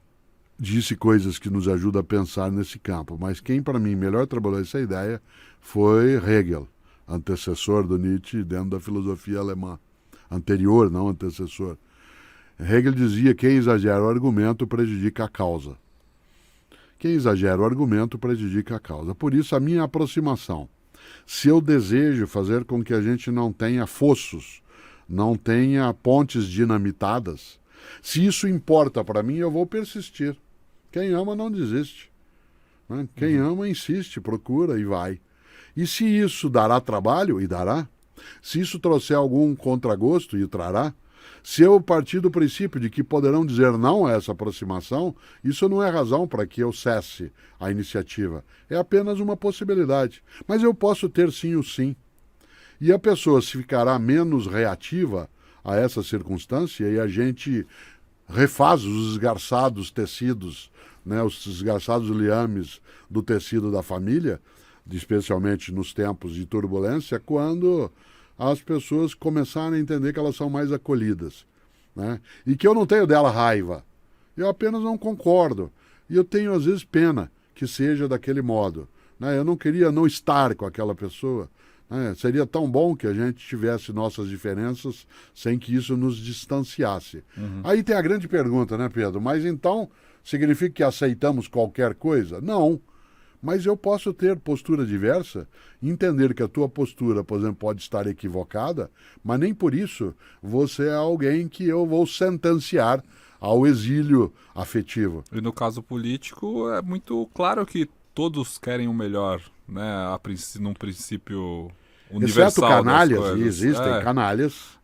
[SPEAKER 1] disse coisas que nos ajudam a pensar nesse campo, mas quem para mim melhor trabalhou essa ideia foi Hegel, antecessor do Nietzsche dentro da filosofia alemã. Anterior, não antecessor. Hegel dizia que quem exagera o argumento prejudica a causa. Quem exagera o argumento prejudica a causa. Por isso, a minha aproximação se eu desejo fazer com que a gente não tenha fossos, não tenha pontes dinamitadas, se isso importa para mim, eu vou persistir. Quem ama não desiste. Né? Quem ama insiste, procura e vai. E se isso dará trabalho, e dará, se isso trouxer algum contragosto, e trará, se eu partir do princípio de que poderão dizer não a essa aproximação, isso não é razão para que eu cesse a iniciativa. É apenas uma possibilidade. Mas eu posso ter sim o sim. E a pessoa se ficará menos reativa a essa circunstância e a gente refaz os esgarçados tecidos, né, os esgarçados liames do tecido da família, especialmente nos tempos de turbulência, quando as pessoas começarem a entender que elas são mais acolhidas, né? E que eu não tenho dela raiva, eu apenas não concordo. E eu tenho, às vezes, pena que seja daquele modo, né? Eu não queria não estar com aquela pessoa, né? Seria tão bom que a gente tivesse nossas diferenças sem que isso nos distanciasse. Aí tem a grande pergunta, né, Pedro? Mas então, significa que aceitamos qualquer coisa? Não. Mas eu posso ter postura diversa, entender que a tua postura, por exemplo, pode estar equivocada, mas nem por isso você é alguém que eu vou sentenciar ao exílio afetivo.
[SPEAKER 2] E no caso político, é muito claro que todos querem o melhor, né? Num princípio universal.
[SPEAKER 1] Exceto canalhas,
[SPEAKER 2] das
[SPEAKER 1] e
[SPEAKER 2] coisas.
[SPEAKER 1] existem canalhas.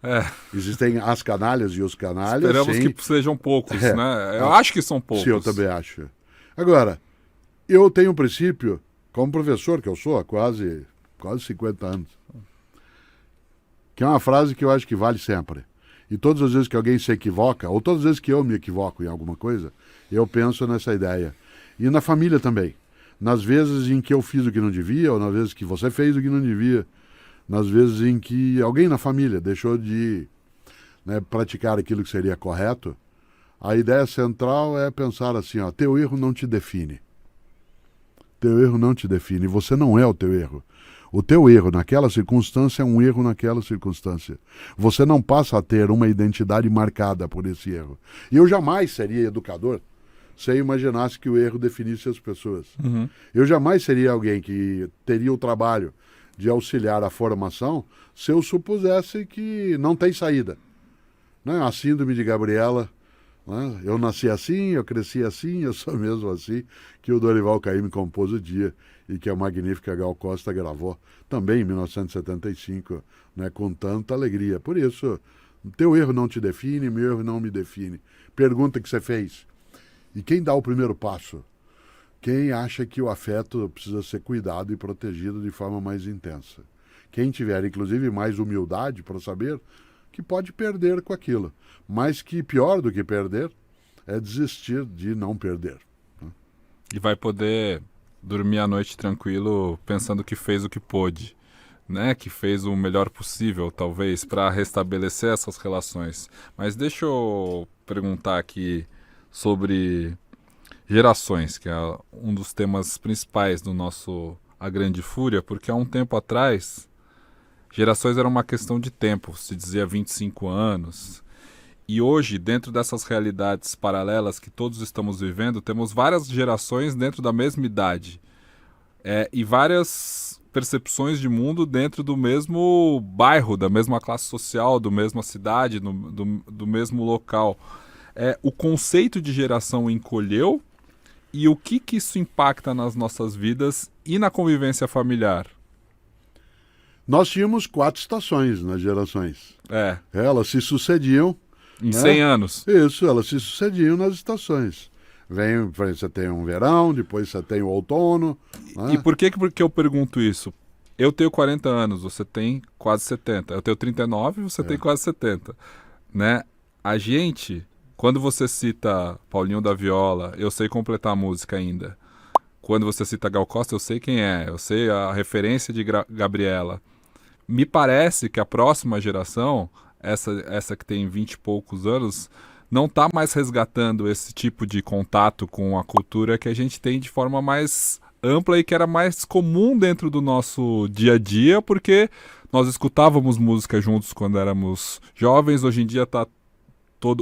[SPEAKER 1] Existem as canalhas e os canalhas.
[SPEAKER 2] Esperamos
[SPEAKER 1] sim.
[SPEAKER 2] que sejam poucos, né? Eu acho que são poucos.
[SPEAKER 1] Sim, eu também acho. Agora, eu tenho um princípio, como professor que eu sou há quase 50 anos, que é uma frase que eu acho que vale sempre. E todas as vezes que alguém se equivoca, ou todas as vezes que eu me equivoco em alguma coisa, eu penso nessa ideia. E na família também. Nas vezes em que eu fiz o que não devia, ou nas vezes que você fez o que não devia, nas vezes em que alguém na família deixou de, né, praticar aquilo que seria correto, a ideia central é pensar assim, ó, teu erro não te define. Teu erro não te define, você não é o teu erro. O teu erro naquela circunstância é um erro naquela circunstância. Você não passa a ter uma identidade marcada por esse erro. E eu jamais seria educador se eu imaginasse que o erro definisse as pessoas. Eu jamais seria alguém que teria o trabalho de auxiliar a formação se eu supusesse que não tem saída. Né? A síndrome de Gabriela, né? Eu nasci assim, eu cresci assim, eu sou mesmo assim, que o Dorival Caymmi compôs o dia e que a magnífica Gal Costa gravou também em 1975, né, com tanta alegria. Por isso, teu erro não te define, meu erro não me define. Pergunta que você fez. E quem dá o primeiro passo? Quem acha que o afeto precisa ser cuidado e protegido de forma mais intensa? Quem tiver, inclusive, mais humildade para saber que pode perder com aquilo. Mas que pior do que perder é desistir de não perder.
[SPEAKER 2] E vai poder dormir à noite tranquilo pensando que fez o que pôde, né? Que fez o melhor possível, talvez, para restabelecer essas relações. Mas deixa eu perguntar aqui sobre gerações, que é um dos temas principais do nosso A Grande Fúria, porque há um tempo atrás, gerações era uma questão de tempo, se dizia 25 anos. E hoje, dentro dessas realidades paralelas que todos estamos vivendo, temos várias gerações dentro da mesma idade. E várias percepções de mundo dentro do mesmo bairro, da mesma classe social, da mesma cidade, do mesmo local. O conceito de geração encolheu, e o que isso impacta nas nossas vidas e na convivência familiar?
[SPEAKER 1] Nós tínhamos 4 estações nas gerações. Elas se sucediam.
[SPEAKER 2] Em 100 anos.
[SPEAKER 1] Isso, elas se sucediam nas estações. Você tem um verão, depois você tem o outono. Né?
[SPEAKER 2] E por que eu pergunto isso? Eu tenho 40 anos, você tem quase 70. Eu tenho 39, você tem quase 70. Né? A gente, quando você cita Paulinho da Viola, eu sei completar a música ainda. Quando você cita Gal Costa, eu sei quem é. Eu sei a referência de Gabriela. Me parece que a próxima geração, essa que tem 20 e poucos anos, não está mais resgatando esse tipo de contato com a cultura que a gente tem de forma mais ampla e que era mais comum dentro do nosso dia a dia, porque nós escutávamos música juntos quando éramos jovens. Hoje em dia está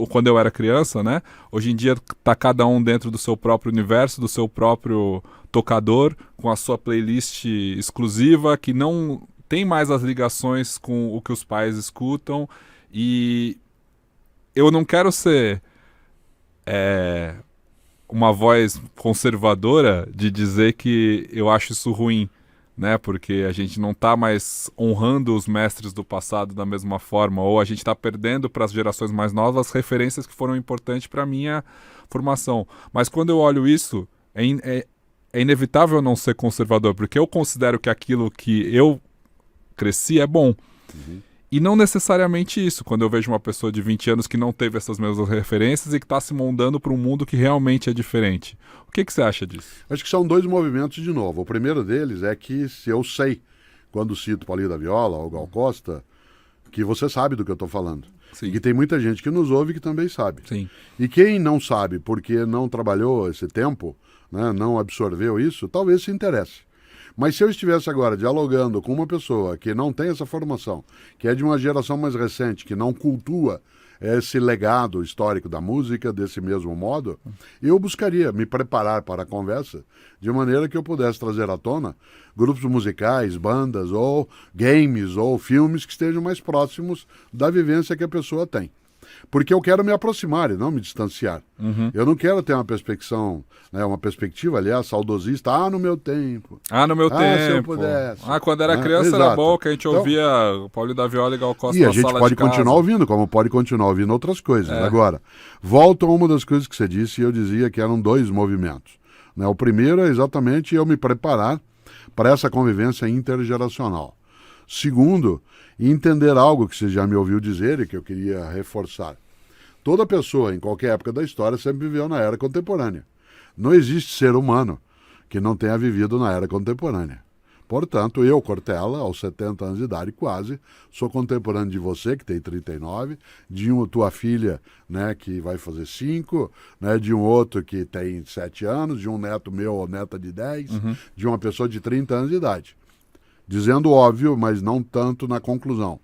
[SPEAKER 2] quando eu era criança, né? Hoje em dia tá cada um dentro do seu próprio universo, do seu próprio tocador, com a sua playlist exclusiva, que não tem mais as ligações com o que os pais escutam. E eu não quero ser uma voz conservadora de dizer que eu acho isso ruim, né? Porque a gente não está mais honrando os mestres do passado da mesma forma, ou a gente está perdendo para as gerações mais novas as referências que foram importantes para a minha formação. Mas quando eu olho isso, é inevitável não ser conservador, porque eu considero que aquilo que eu cresci é bom.
[SPEAKER 1] Uhum.
[SPEAKER 2] E não necessariamente isso, quando eu vejo uma pessoa de 20 anos que não teve essas mesmas referências e que está se moldando para um mundo que realmente é diferente. O que você acha disso?
[SPEAKER 1] Acho que são dois movimentos de novo. O primeiro deles é que se eu sei, quando cito Paulinho da Viola ou Gal Costa, que você sabe do que eu estou falando.
[SPEAKER 2] Sim.
[SPEAKER 1] E que tem muita gente que nos ouve que também sabe.
[SPEAKER 2] Sim.
[SPEAKER 1] E quem não sabe porque não trabalhou esse tempo, né, não absorveu isso, talvez se interesse. Mas se eu estivesse agora dialogando com uma pessoa que não tem essa formação, que é de uma geração mais recente, que não cultua esse legado histórico da música desse mesmo modo, eu buscaria me preparar para a conversa de maneira que eu pudesse trazer à tona grupos musicais, bandas, ou games, ou filmes que estejam mais próximos da vivência que a pessoa tem. Porque eu quero me aproximar e não me distanciar.
[SPEAKER 2] Uhum.
[SPEAKER 1] Eu não quero ter uma perspectiva, aliás, saudosista. No meu tempo.
[SPEAKER 2] No meu tempo.
[SPEAKER 1] Se eu pudesse.
[SPEAKER 2] Quando era criança
[SPEAKER 1] Exato.
[SPEAKER 2] era bom, que a gente ouvia o Paulinho da Viola e Gal Costa
[SPEAKER 1] E a
[SPEAKER 2] na
[SPEAKER 1] gente
[SPEAKER 2] sala
[SPEAKER 1] pode
[SPEAKER 2] de casa.
[SPEAKER 1] continuar ouvindo, como pode continuar ouvindo outras coisas. Agora, volto a uma das coisas que você disse, e eu dizia que eram dois movimentos. Né? O primeiro é exatamente eu me preparar para essa convivência intergeracional. Segundo, entender algo que você já me ouviu dizer e que eu queria reforçar. Toda pessoa, em qualquer época da história, sempre viveu na era contemporânea. Não existe ser humano que não tenha vivido na era contemporânea. Portanto, eu, Cortella, aos 70 anos de idade quase, sou contemporâneo de você, que tem 39, de tua filha, né, que vai fazer 5, né, de um outro que tem 7 anos, de um neto meu ou neta de 10, de uma pessoa de 30 anos de idade. Dizendo óbvio, mas não tanto na conclusão.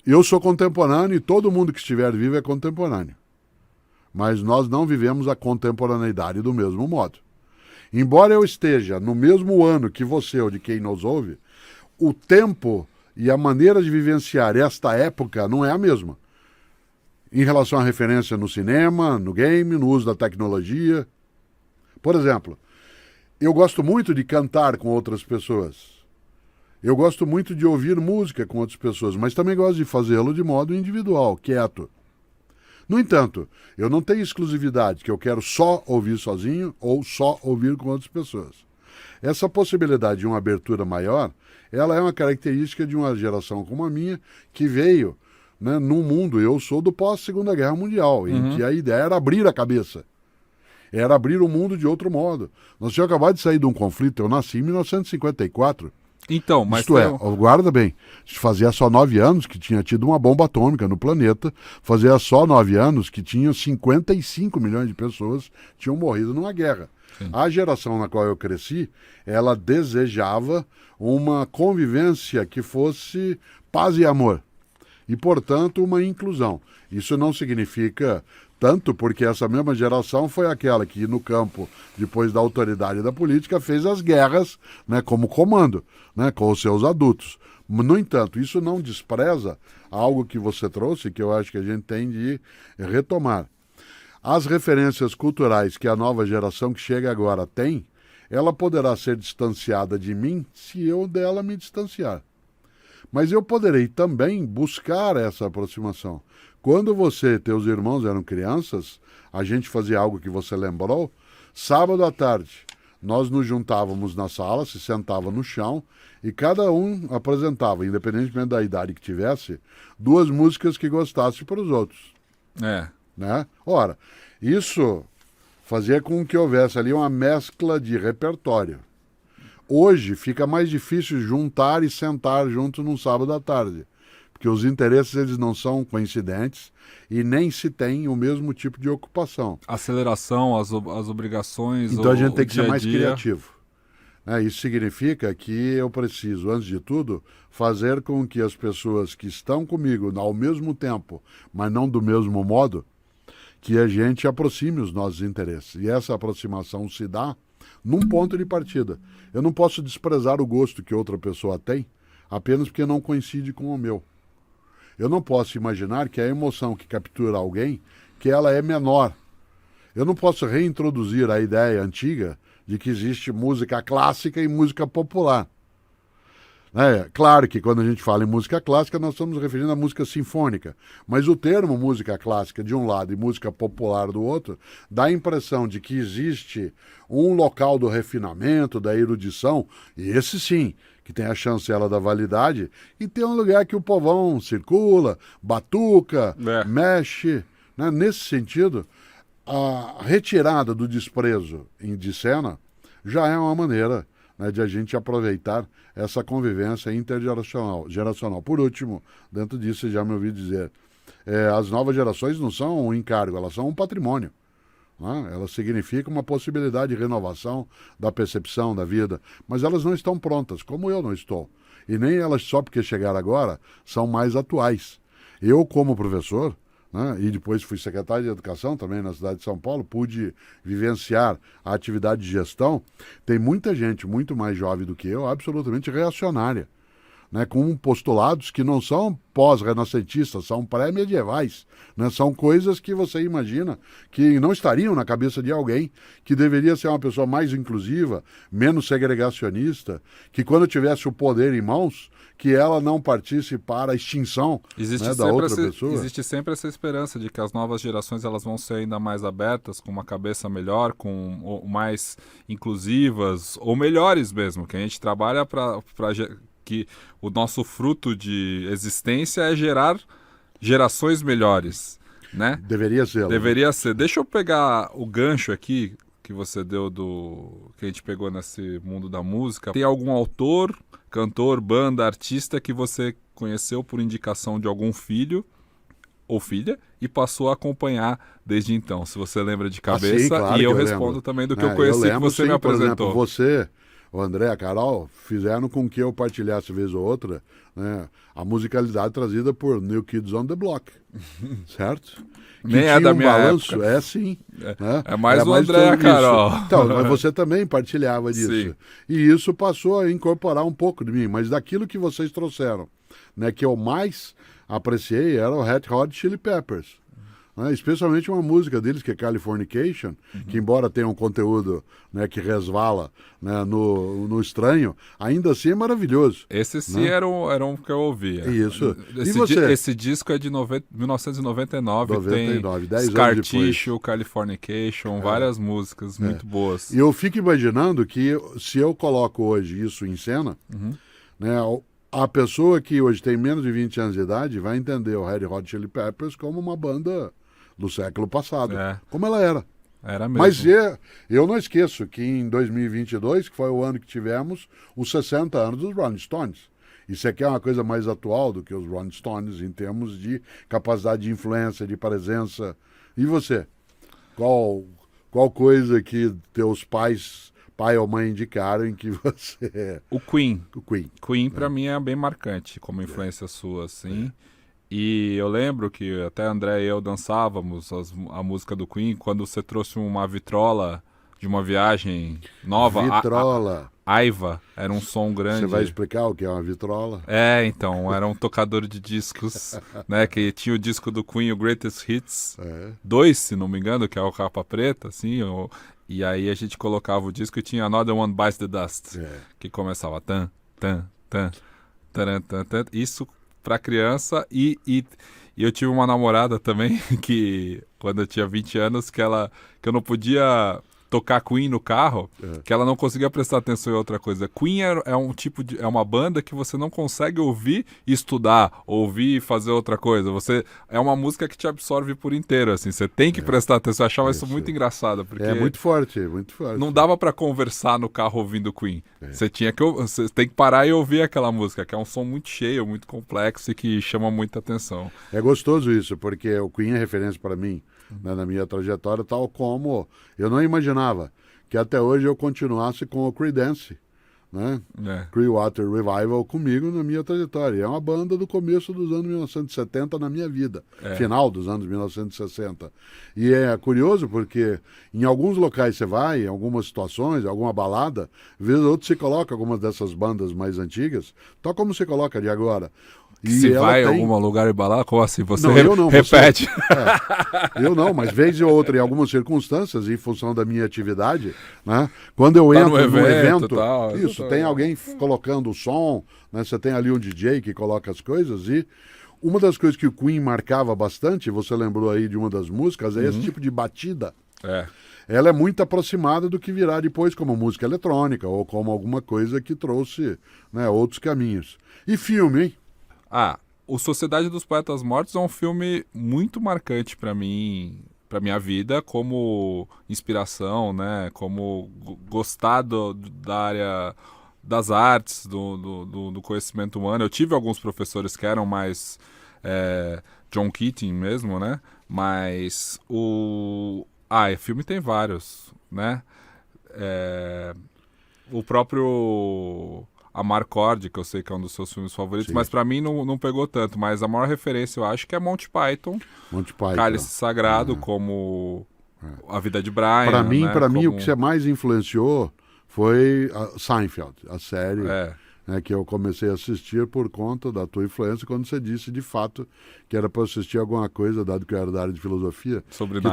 [SPEAKER 1] Eu sou contemporâneo e todo mundo que estiver vivo é contemporâneo. Mas nós não vivemos a contemporaneidade do mesmo modo. Embora eu esteja no mesmo ano que você ou de quem nos ouve, o tempo e a maneira de vivenciar esta época não é a mesma. Em relação à referência no cinema, no game, no uso da tecnologia. Por exemplo, eu gosto muito de cantar com outras pessoas. Eu gosto muito de ouvir música com outras pessoas, mas também gosto de fazê-lo de modo individual, quieto. No entanto, eu não tenho exclusividade, que eu quero só ouvir sozinho ou só ouvir com outras pessoas. Essa possibilidade de uma abertura maior, ela é uma característica de uma geração como a minha, que veio, né, num mundo, eu sou do pós-Segunda Guerra Mundial, em que a ideia era abrir a cabeça. Era abrir o mundo de outro modo. Nós tínhamos acabado de sair de um conflito, eu nasci em 1954,
[SPEAKER 2] Então, mas
[SPEAKER 1] isto guarda bem, fazia só 9 anos que tinha tido uma bomba atômica no planeta, fazia só 9 anos que tinha 55 milhões de pessoas que tinham morrido numa guerra. Sim. A geração na qual eu cresci, ela desejava uma convivência que fosse paz e amor. E, portanto, uma inclusão. Isso não significa tanto porque essa mesma geração foi aquela que, no campo, depois da autoridade da política, fez as guerras, né, como comando, né, com os seus adultos. No entanto, isso não despreza algo que você trouxe, que eu acho que a gente tem de retomar. As referências culturais que a nova geração que chega agora tem, ela poderá ser distanciada de mim se eu dela me distanciar. Mas eu poderei também buscar essa aproximação. Quando você e teus irmãos eram crianças, a gente fazia algo que você lembrou. Sábado à tarde, nós nos juntávamos na sala, se sentava no chão e cada um apresentava, independentemente da idade que tivesse, 2 músicas que gostasse para os outros. Né? Ora, isso fazia com que houvesse ali uma mescla de repertório. Hoje fica mais difícil juntar e sentar juntos num sábado à tarde, porque os interesses eles não são coincidentes e nem se tem o mesmo tipo de ocupação.
[SPEAKER 2] Aceleração, as obrigações,
[SPEAKER 1] então a gente tem que ser mais criativo. né? Isso significa que eu preciso, antes de tudo, fazer com que as pessoas que estão comigo ao mesmo tempo, mas não do mesmo modo, que a gente aproxime os nossos interesses. E essa aproximação se dá num ponto de partida. Eu não posso desprezar o gosto que outra pessoa tem apenas porque não coincide com o meu. Eu não posso imaginar que a emoção que captura alguém, que ela é menor. Eu não posso reintroduzir a ideia antiga de que existe música clássica e música popular. Claro que quando a gente fala em música clássica, nós estamos referindo à música sinfônica, mas o termo música clássica de um lado e música popular do outro dá a impressão de que existe um local do refinamento, da erudição, e esse sim, que tem a chancela da validade, e tem um lugar que o povão circula, batuca, mexe. Né? Nesse sentido, a retirada do desprezo de cena já é uma maneira, né, de a gente aproveitar essa convivência intergeracional. Por último, dentro disso, você já me ouviu dizer, as novas gerações não são um encargo, elas são um patrimônio. Né? Elas significam uma possibilidade de renovação da percepção da vida, mas elas não estão prontas, como eu não estou. E nem elas, só porque chegaram agora, são mais atuais. Eu, como professor, né, e depois fui secretário de Educação também na cidade de São Paulo, pude vivenciar a atividade de gestão. Tem muita gente muito mais jovem do que eu, absolutamente reacionária, né, com postulados que não são pós-renascentistas, são pré-medievais, né, são coisas que você imagina que não estariam na cabeça de alguém que deveria ser uma pessoa mais inclusiva, menos segregacionista, que quando tivesse o poder em mãos, que ela não partisse para a extinção, né, da outra pessoa.
[SPEAKER 2] Existe sempre essa esperança de que as novas gerações elas vão ser ainda mais abertas, com uma cabeça melhor, com mais inclusivas, ou melhores mesmo, que a gente trabalha para que o nosso fruto de existência é gerar gerações melhores, né?
[SPEAKER 1] Deveria ser.
[SPEAKER 2] Deveria ser. Deixa eu pegar o gancho aqui que você deu que a gente pegou nesse mundo da música. Tem algum autor, cantor, banda, artista que você conheceu por indicação de algum filho ou filha e passou a acompanhar desde então? Se você lembra de cabeça,
[SPEAKER 1] sim, claro,
[SPEAKER 2] e eu
[SPEAKER 1] lembro.
[SPEAKER 2] respondo também do que eu conheci, que você
[SPEAKER 1] sim,
[SPEAKER 2] me apresentou.
[SPEAKER 1] Por exemplo, você, o André, a Carol, fizeram com que eu partilhasse vez ou outra, né, a musicalidade trazida por New Kids on the Block, certo? Que
[SPEAKER 2] Nem é da minha
[SPEAKER 1] balanço,
[SPEAKER 2] época.
[SPEAKER 1] É sim. Né?
[SPEAKER 2] É mais o André, a Carol.
[SPEAKER 1] Então, mas você também partilhava disso.
[SPEAKER 2] Sim.
[SPEAKER 1] E isso passou a incorporar um pouco de mim, mas daquilo que vocês trouxeram, né, que eu mais apreciei era o Red Hot Chili Peppers. Né, especialmente uma música deles, que é Californication, que embora tenha um conteúdo, né, que resvala, né, no estranho, ainda assim é maravilhoso.
[SPEAKER 2] Esse sim, né, era um que eu ouvia.
[SPEAKER 1] Isso. E você?
[SPEAKER 2] Esse disco é de 1999,
[SPEAKER 1] 99, 10
[SPEAKER 2] tem
[SPEAKER 1] anos
[SPEAKER 2] Scar
[SPEAKER 1] depois.
[SPEAKER 2] Tissue, Californication, várias músicas muito boas.
[SPEAKER 1] E eu fico imaginando que se eu coloco hoje isso em cena, né, a pessoa que hoje tem menos de 20 anos de idade vai entender o Red Hot Chili Peppers como uma banda do século passado, como ela era.
[SPEAKER 2] Era mesmo.
[SPEAKER 1] Mas eu não esqueço que em 2022, que foi o ano que tivemos os 60 anos dos Rolling Stones. Isso aqui é uma coisa mais atual do que os Rolling Stones em termos de capacidade de influência, de presença. E você? Qual coisa que teus pai ou mãe indicaram em que você...
[SPEAKER 2] O Queen.
[SPEAKER 1] O Queen.
[SPEAKER 2] Queen para mim é bem marcante como influência sua, assim. E eu lembro que até André e eu dançávamos a música do Queen quando você trouxe uma vitrola de uma viagem nova.
[SPEAKER 1] Vitrola.
[SPEAKER 2] Aiva, era um som grande.
[SPEAKER 1] Você vai explicar o que é uma vitrola?
[SPEAKER 2] Então, era um tocador de discos, né, que tinha o disco do Queen, o Greatest Hits 2, se não me engano, que é o capa preta, assim, e aí a gente colocava o disco e tinha Another One Bites the Dust, que começava tan, tan, tan, taran, tan, tan, isso pra criança, e eu tive uma namorada também, que quando eu tinha 20 anos, que eu não podia tocar Queen no carro, que ela não conseguia prestar atenção em outra coisa. Queen é uma banda que você não consegue ouvir e estudar, ouvir e fazer outra coisa. É uma música que te absorve por inteiro, assim. Você tem que prestar atenção. Eu achava isso muito engraçado, porque
[SPEAKER 1] é muito forte, muito forte.
[SPEAKER 2] Não dava pra conversar no carro ouvindo Queen. Você tem que parar e ouvir aquela música, que é um som muito cheio, muito complexo e que chama muita atenção.
[SPEAKER 1] É gostoso isso, porque o Queen é referência para mim, né, na minha trajetória, tal como eu não imaginava que até hoje eu continuasse com o Creedence, né? Clearwater Revival comigo na minha trajetória. É uma banda do começo dos anos 1970 na minha vida, final dos anos 1960. E é curioso porque em alguns locais você vai, em algumas situações, alguma balada, vez ou outra se coloca algumas dessas bandas mais antigas, tal como se coloca de agora. E
[SPEAKER 2] se vai em algum lugar e balar, como assim? Você
[SPEAKER 1] não, eu não,
[SPEAKER 2] repete?
[SPEAKER 1] Eu não, mas vez ou outra, em algumas circunstâncias, em função da minha atividade, né? Quando eu entro no evento,
[SPEAKER 2] tal,
[SPEAKER 1] isso, tem alguém colocando o som, né? Você tem ali um DJ que coloca as coisas e uma das coisas que o Queen marcava bastante, você lembrou aí de uma das músicas, é esse tipo de batida. Ela é muito aproximada do que virá depois como música eletrônica ou como alguma coisa que trouxe, né, outros caminhos. E filme, hein?
[SPEAKER 2] O Sociedade dos Poetas Mortos é um filme muito marcante para mim, para minha vida, como inspiração, né? Como gostar da área das artes, do conhecimento humano. Eu tive alguns professores que eram mais John Keating mesmo, né? Mas o filme tem vários, né? O próprio Amarcord, que eu sei que é um dos seus filmes favoritos, mas pra mim não pegou tanto. Mas a maior referência eu acho que é Monty Python. Cálice Sagrado, como A Vida de Brian.
[SPEAKER 1] Para mim, o que você mais influenciou foi a Seinfeld, a série que eu comecei a assistir por conta da tua influência, quando você disse de fato que era para assistir alguma coisa, dado que eu era da área de filosofia,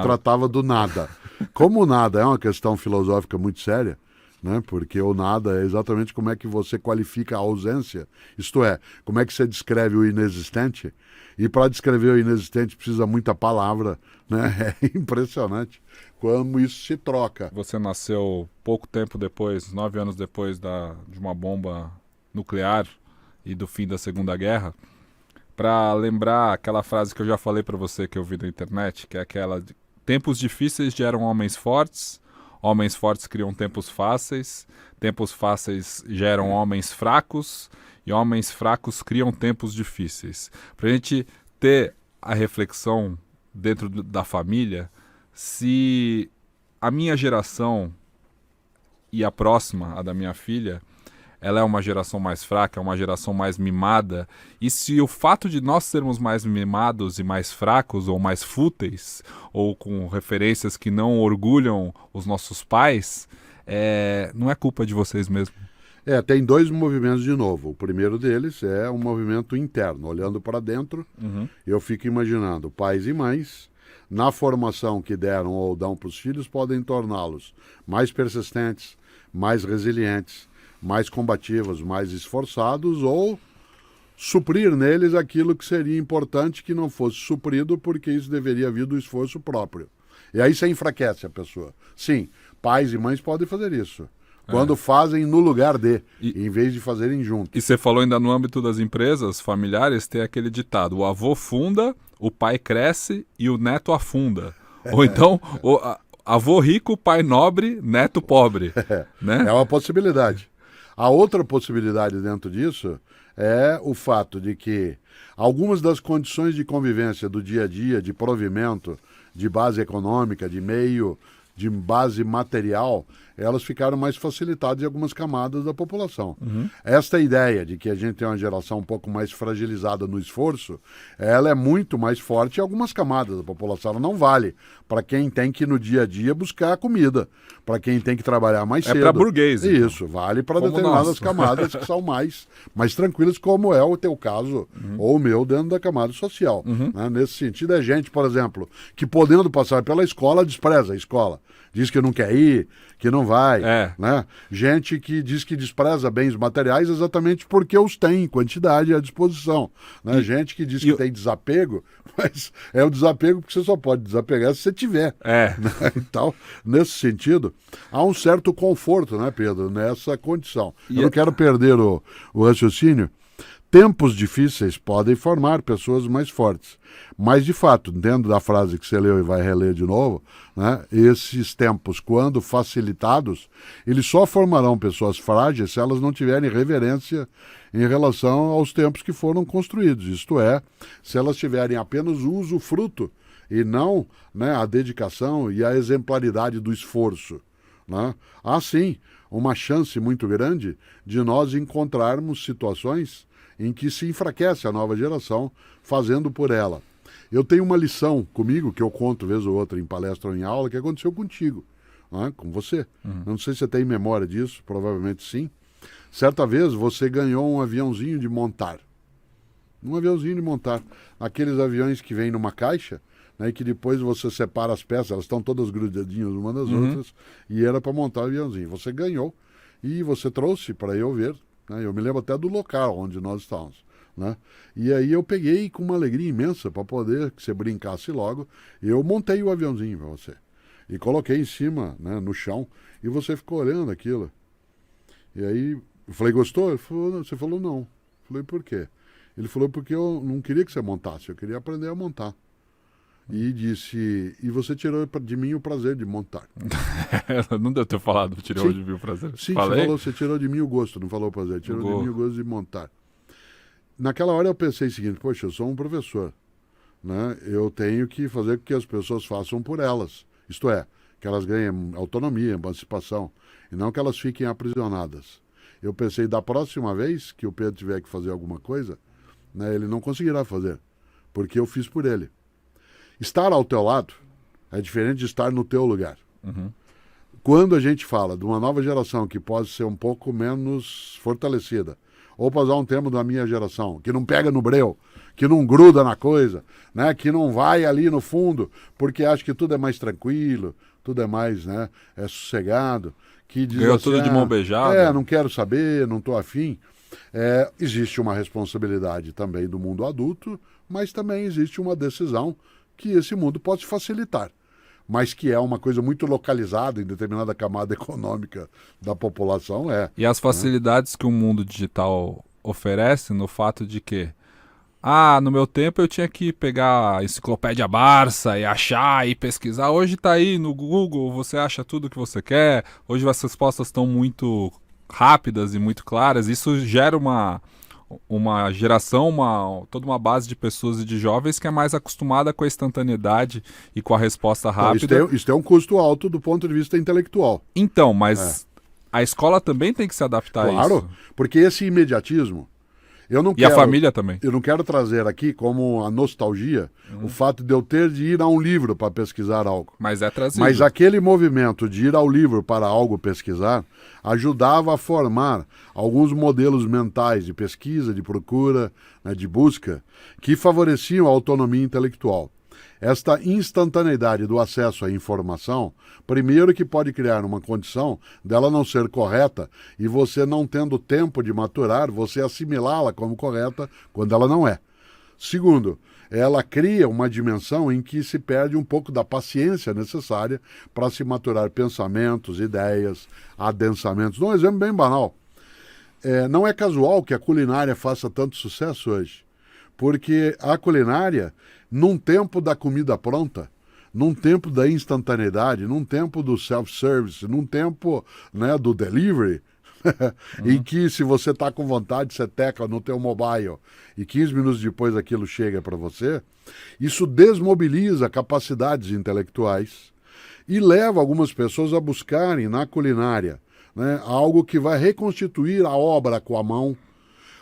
[SPEAKER 1] tratava do nada. Como o nada é uma questão filosófica muito séria, né? Porque o nada é exatamente como é que você qualifica a ausência, isto é, como é que você descreve o inexistente, e para descrever o inexistente precisa muita palavra, né? É impressionante como isso se troca.
[SPEAKER 2] Você nasceu pouco tempo depois, 9 anos depois de uma bomba nuclear e do fim da Segunda Guerra, para lembrar aquela frase que eu já falei para você que eu vi na internet, que é aquela de, tempos difíceis geram homens fortes criam tempos fáceis geram homens fracos, e homens fracos criam tempos difíceis. Para a gente ter a reflexão dentro da família, se a minha geração e a próxima, a da minha filha, ela é uma geração mais fraca, é uma geração mais mimada, e se o fato de nós sermos mais mimados e mais fracos, ou mais fúteis, ou com referências que não orgulham os nossos pais, não é culpa de vocês mesmo.
[SPEAKER 1] Tem dois movimentos de novo. O primeiro deles é um movimento interno, olhando para dentro. Eu fico imaginando pais e mães, na formação que deram ou dão para os filhos, podem torná-los mais persistentes, mais resilientes, mais combativos, mais esforçados, ou suprir neles aquilo que seria importante que não fosse suprido, porque isso deveria vir do esforço próprio. E aí você enfraquece a pessoa. Sim, pais e mães podem fazer isso. Quando fazem no lugar em vez de fazerem juntos.
[SPEAKER 2] E você falou ainda no âmbito das empresas familiares, tem aquele ditado: o avô funda, o pai cresce e o neto afunda. Ou então, avô rico, pai nobre, neto pobre. Né?
[SPEAKER 1] É uma possibilidade. A outra possibilidade dentro disso é o fato de que algumas das condições de convivência do dia a dia, de provimento, de base econômica, de meio, de base material, elas ficaram mais facilitadas em algumas camadas da população. Esta ideia de que a gente tem uma geração um pouco mais fragilizada no esforço, ela é muito mais forte em algumas camadas da população. Ela não vale para quem tem que no dia a dia buscar comida, para quem tem que trabalhar mais cedo.
[SPEAKER 2] É para burguês.
[SPEAKER 1] Isso, vale para determinadas camadas que são mais tranquilas, como é o teu caso ou o meu dentro da camada social. Né? Nesse sentido, é gente, por exemplo, que podendo passar pela escola, despreza a escola. Diz que não quer ir, que não vai. Né? Gente que diz que despreza bens materiais exatamente porque os tem em quantidade à disposição. Né? Gente que diz que tem desapego, mas é o desapego porque você só pode desapegar se você tiver. Né? Então, nesse sentido, há um certo conforto, né, Pedro, nessa condição. Eu não quero perder o raciocínio. Tempos difíceis podem formar pessoas mais fortes. Mas, de fato, dentro da frase que você leu e vai reler de novo, né, esses tempos, quando facilitados, eles só formarão pessoas frágeis se elas não tiverem reverência em relação aos tempos que foram construídos. Isto é, se elas tiverem apenas o usufruto e não, né, a dedicação e a exemplaridade do esforço. né? Há sim uma chance muito grande de nós encontrarmos situações em que se enfraquece a nova geração fazendo por ela. Eu tenho uma lição comigo, que eu conto vez ou outra em palestra ou em aula, que aconteceu contigo, né? Com você. Não sei se você tem memória disso, provavelmente sim. Certa vez você ganhou um aviãozinho de montar. Um aviãozinho de montar. Aqueles aviões que vêm numa caixa, né, e que depois você separa as peças, elas estão todas grudadinhas uma das outras, e era para montar o aviãozinho. Você ganhou e você trouxe para eu ver, né? Eu me lembro até do local onde nós estávamos, né? E aí eu peguei com uma alegria imensa para poder que você brincasse logo. Eu montei o aviãozinho para você e coloquei em cima, né, no chão, e você ficou olhando aquilo. E aí eu falei, gostou? Ele falou, você falou não. Eu falei, por quê? Ele falou, porque eu não queria que você montasse, eu queria aprender a montar. E disse, e você tirou de mim o prazer de montar.
[SPEAKER 2] Não deu ter falado, tirou de mim o prazer.
[SPEAKER 1] Sim,
[SPEAKER 2] Falei?
[SPEAKER 1] você falou, você tirou de mim o gosto, não falou o prazer, tirou de mim o gosto de montar. Naquela hora eu pensei o seguinte, poxa, eu sou um professor, né? Eu tenho que fazer com que as pessoas façam por elas. Isto é, que elas ganhem autonomia, emancipação, e não que elas fiquem aprisionadas. Eu pensei, da próxima vez que o Pedro tiver que fazer alguma coisa, né, ele não conseguirá fazer, porque eu fiz por ele. Estar ao teu lado é diferente de estar no teu lugar. Quando a gente fala de uma nova geração que pode ser um pouco menos fortalecida, ou para usar um termo da minha geração, que não pega no breu, que não gruda na coisa, né, que não vai ali no fundo, porque acha que tudo é mais tranquilo, tudo é mais, né, é sossegado, que diz
[SPEAKER 2] ganhou
[SPEAKER 1] assim,
[SPEAKER 2] tudo de mão beijada.
[SPEAKER 1] não quero saber, não estou afim. Existe uma responsabilidade também do mundo adulto, mas também existe uma decisão que esse mundo pode facilitar, mas que é uma coisa muito localizada em determinada camada econômica da população.
[SPEAKER 2] E as facilidades que o mundo digital oferece no fato de que, no meu tempo eu tinha que pegar a enciclopédia Barça e achar e pesquisar. Hoje está aí no Google, você acha tudo o que você quer. Hoje as respostas estão muito rápidas e muito claras. Isso gera uma geração, toda uma base de pessoas e de jovens que é mais acostumada com a instantaneidade e com a resposta rápida.
[SPEAKER 1] Isso é um custo alto do ponto de vista intelectual.
[SPEAKER 2] Então, mas a escola também tem que se adaptar a isso.
[SPEAKER 1] Claro, porque esse imediatismo...
[SPEAKER 2] a família também.
[SPEAKER 1] Eu não quero trazer aqui como a nostalgia o fato de eu ter de ir a um livro para pesquisar algo.
[SPEAKER 2] Mas é trazido.
[SPEAKER 1] Mas aquele movimento de ir ao livro para algo pesquisar ajudava a formar alguns modelos mentais de pesquisa, de procura, né, de busca, que favoreciam a autonomia intelectual. Esta instantaneidade do acesso à informação, primeiro que pode criar uma condição dela não ser correta e você não tendo tempo de maturar, você assimilá-la como correta quando ela não é. Segundo, ela cria uma dimensão em que se perde um pouco da paciência necessária para se maturar pensamentos, ideias, adensamentos. Dou um exemplo bem banal. Não é casual que a culinária faça tanto sucesso hoje, porque a culinária, num tempo da comida pronta, num tempo da instantaneidade, num tempo do self-service, num tempo, né, do delivery, em que se você está com vontade, você tecla no teu mobile e 15 minutos depois aquilo chega para você, isso desmobiliza capacidades intelectuais e leva algumas pessoas a buscarem na culinária, né, algo que vai reconstituir a obra com a mão,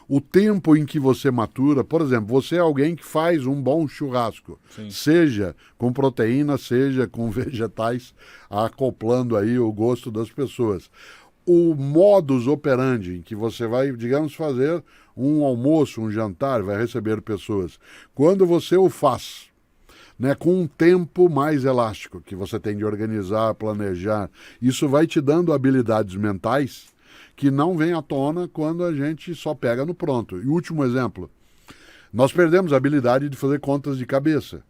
[SPEAKER 1] o tempo em que você matura. Por exemplo, você é alguém que faz um bom churrasco,
[SPEAKER 2] Sim.
[SPEAKER 1] seja com proteína, seja com vegetais, acoplando aí o gosto das pessoas. O modus operandi em que você vai, digamos, fazer um almoço, um jantar, vai receber pessoas. Quando você o faz, né, com um tempo mais elástico, que você tem de organizar, planejar, isso vai te dando habilidades mentais que não vêm à tona quando a gente só pega no pronto. E último exemplo, nós perdemos a habilidade de fazer contas de cabeça.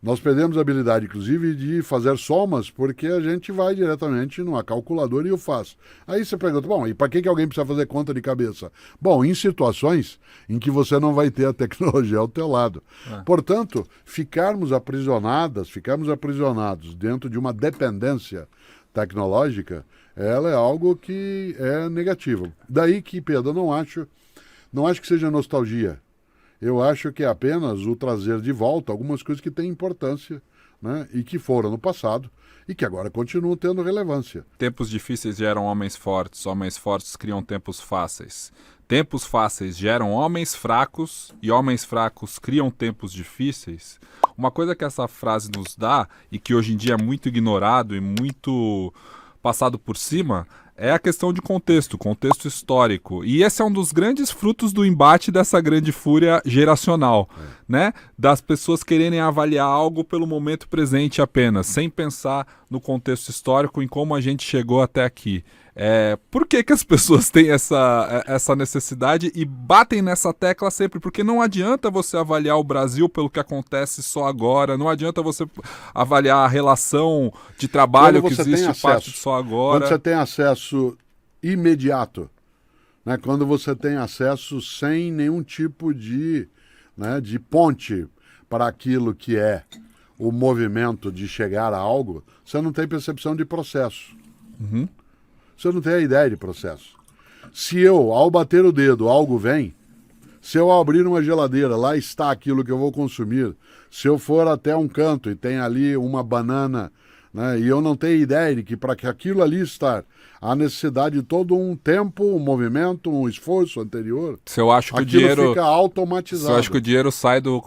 [SPEAKER 1] Nós perdemos a habilidade, inclusive, de fazer somas, porque a gente vai diretamente numa calculadora e o faz. Aí você pergunta, bom, e para que alguém precisa fazer conta de cabeça? Bom, em situações em que você não vai ter a tecnologia ao teu lado. Portanto, ficarmos aprisionados dentro de uma dependência tecnológica, ela é algo que é negativo. Daí que, Pedro, eu não acho que seja nostalgia. Eu acho que é apenas o trazer de volta algumas coisas que têm importância, né, e que foram no passado e que agora continuam tendo relevância.
[SPEAKER 2] Tempos difíceis geram homens fortes criam tempos fáceis. Tempos fáceis geram homens fracos e homens fracos criam tempos difíceis. Uma coisa que essa frase nos dá e que hoje em dia é muito ignorado e muito passado por cima é a questão de contexto histórico. E esse é um dos grandes frutos do embate dessa grande fúria geracional, né? Das pessoas quererem avaliar algo pelo momento presente apenas, sem pensar no contexto histórico, em como a gente chegou até aqui. Por que as pessoas têm essa necessidade e batem nessa tecla sempre? Porque não adianta você avaliar o Brasil pelo que acontece só agora, não adianta você avaliar a relação de trabalho que existe parte só agora.
[SPEAKER 1] Quando você tem acesso imediato, né? Quando você tem acesso sem nenhum tipo de ponte para aquilo que é o movimento de chegar a algo, você não tem percepção de processo.
[SPEAKER 2] Uhum.
[SPEAKER 1] Você não tem a ideia de processo. Se eu, ao bater o dedo, algo vem, se eu abrir uma geladeira, lá está aquilo que eu vou consumir. Se eu for até um canto e tem ali uma banana, né, e eu não tenho ideia de que para que aquilo ali estar, há necessidade de todo um tempo, um movimento, um esforço anterior.
[SPEAKER 2] Se eu acho que
[SPEAKER 1] aquilo
[SPEAKER 2] o dinheiro
[SPEAKER 1] fica automatizado.
[SPEAKER 2] Se eu acho que o dinheiro sai do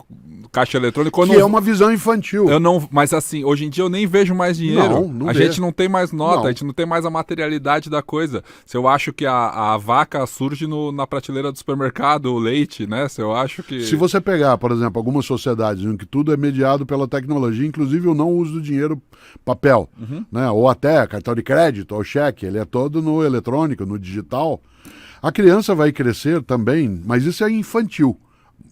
[SPEAKER 2] caixa eletrônico,
[SPEAKER 1] que é uma visão infantil.
[SPEAKER 2] Mas assim, hoje em dia eu nem vejo mais dinheiro. A gente não tem mais nota, a gente não tem mais a materialidade da coisa. Se eu acho que a vaca surge na prateleira do supermercado, o leite, né? Se eu acho que...
[SPEAKER 1] Se você pegar, por exemplo, algumas sociedades em que tudo é mediado pela tecnologia, inclusive o não uso do dinheiro papel, né? Ou até cartão de crédito ou cheque, ele é todo no eletrônico, no digital. A criança vai crescer também, mas isso é infantil.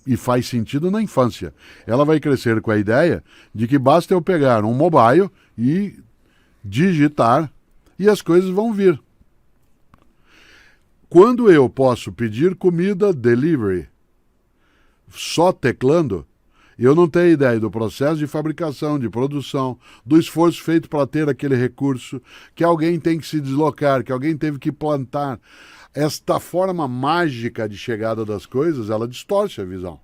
[SPEAKER 1] E faz sentido na infância. Ela vai crescer com a ideia de que basta eu pegar um mobile e digitar e as coisas vão vir. Quando eu posso pedir comida delivery só teclando, eu não tenho ideia do processo de fabricação, de produção, do esforço feito para ter aquele recurso, que alguém tem que se deslocar, que alguém teve que plantar. Esta forma mágica de chegada das coisas, ela distorce a visão.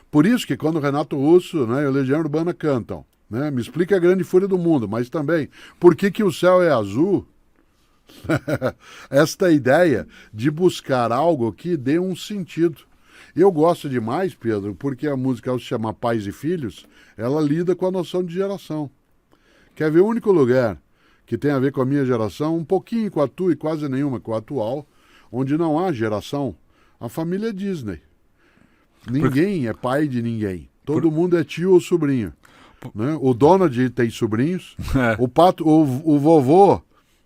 [SPEAKER 1] Por isso que quando o Renato Russo, né, e o Legião Urbana cantam, né, me explica a grande fúria do mundo, mas também, por que o céu é azul? Esta ideia de buscar algo que dê um sentido. Eu gosto demais, Pedro, porque a música, ao se chamar Pais e Filhos, ela lida com a noção de geração. Quer ver o único lugar que tem a ver com a minha geração, um pouquinho com a tua e quase nenhuma com a atual, onde não há geração, a família Disney. Ninguém é pai de ninguém. Todo mundo é tio ou sobrinho. Né? O Donald tem sobrinhos, o vovô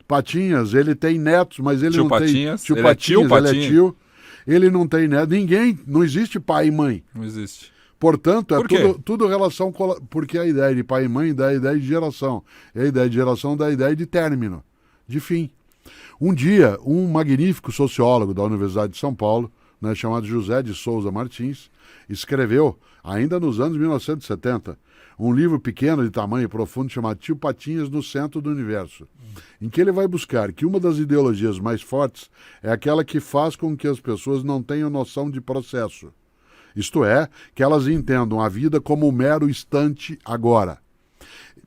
[SPEAKER 1] Patinhas, ele tem netos, mas ele
[SPEAKER 2] tio
[SPEAKER 1] não
[SPEAKER 2] Patinhas,
[SPEAKER 1] tem...
[SPEAKER 2] Ele é tio.
[SPEAKER 1] Ele não tem neto. Ninguém, não existe pai e mãe.
[SPEAKER 2] Não existe.
[SPEAKER 1] Portanto, tudo relação, porque a ideia de pai e mãe dá a ideia de geração. E a ideia de geração dá a ideia de término, de fim. Um dia, um magnífico sociólogo da Universidade de São Paulo, né, chamado José de Souza Martins, escreveu, ainda nos anos 1970, um livro pequeno de tamanho profundo chamado Tio Patinhas no Centro do Universo, em que ele vai buscar que uma das ideologias mais fortes é aquela que faz com que as pessoas não tenham noção de processo. Isto é, que elas entendam a vida como um mero instante agora.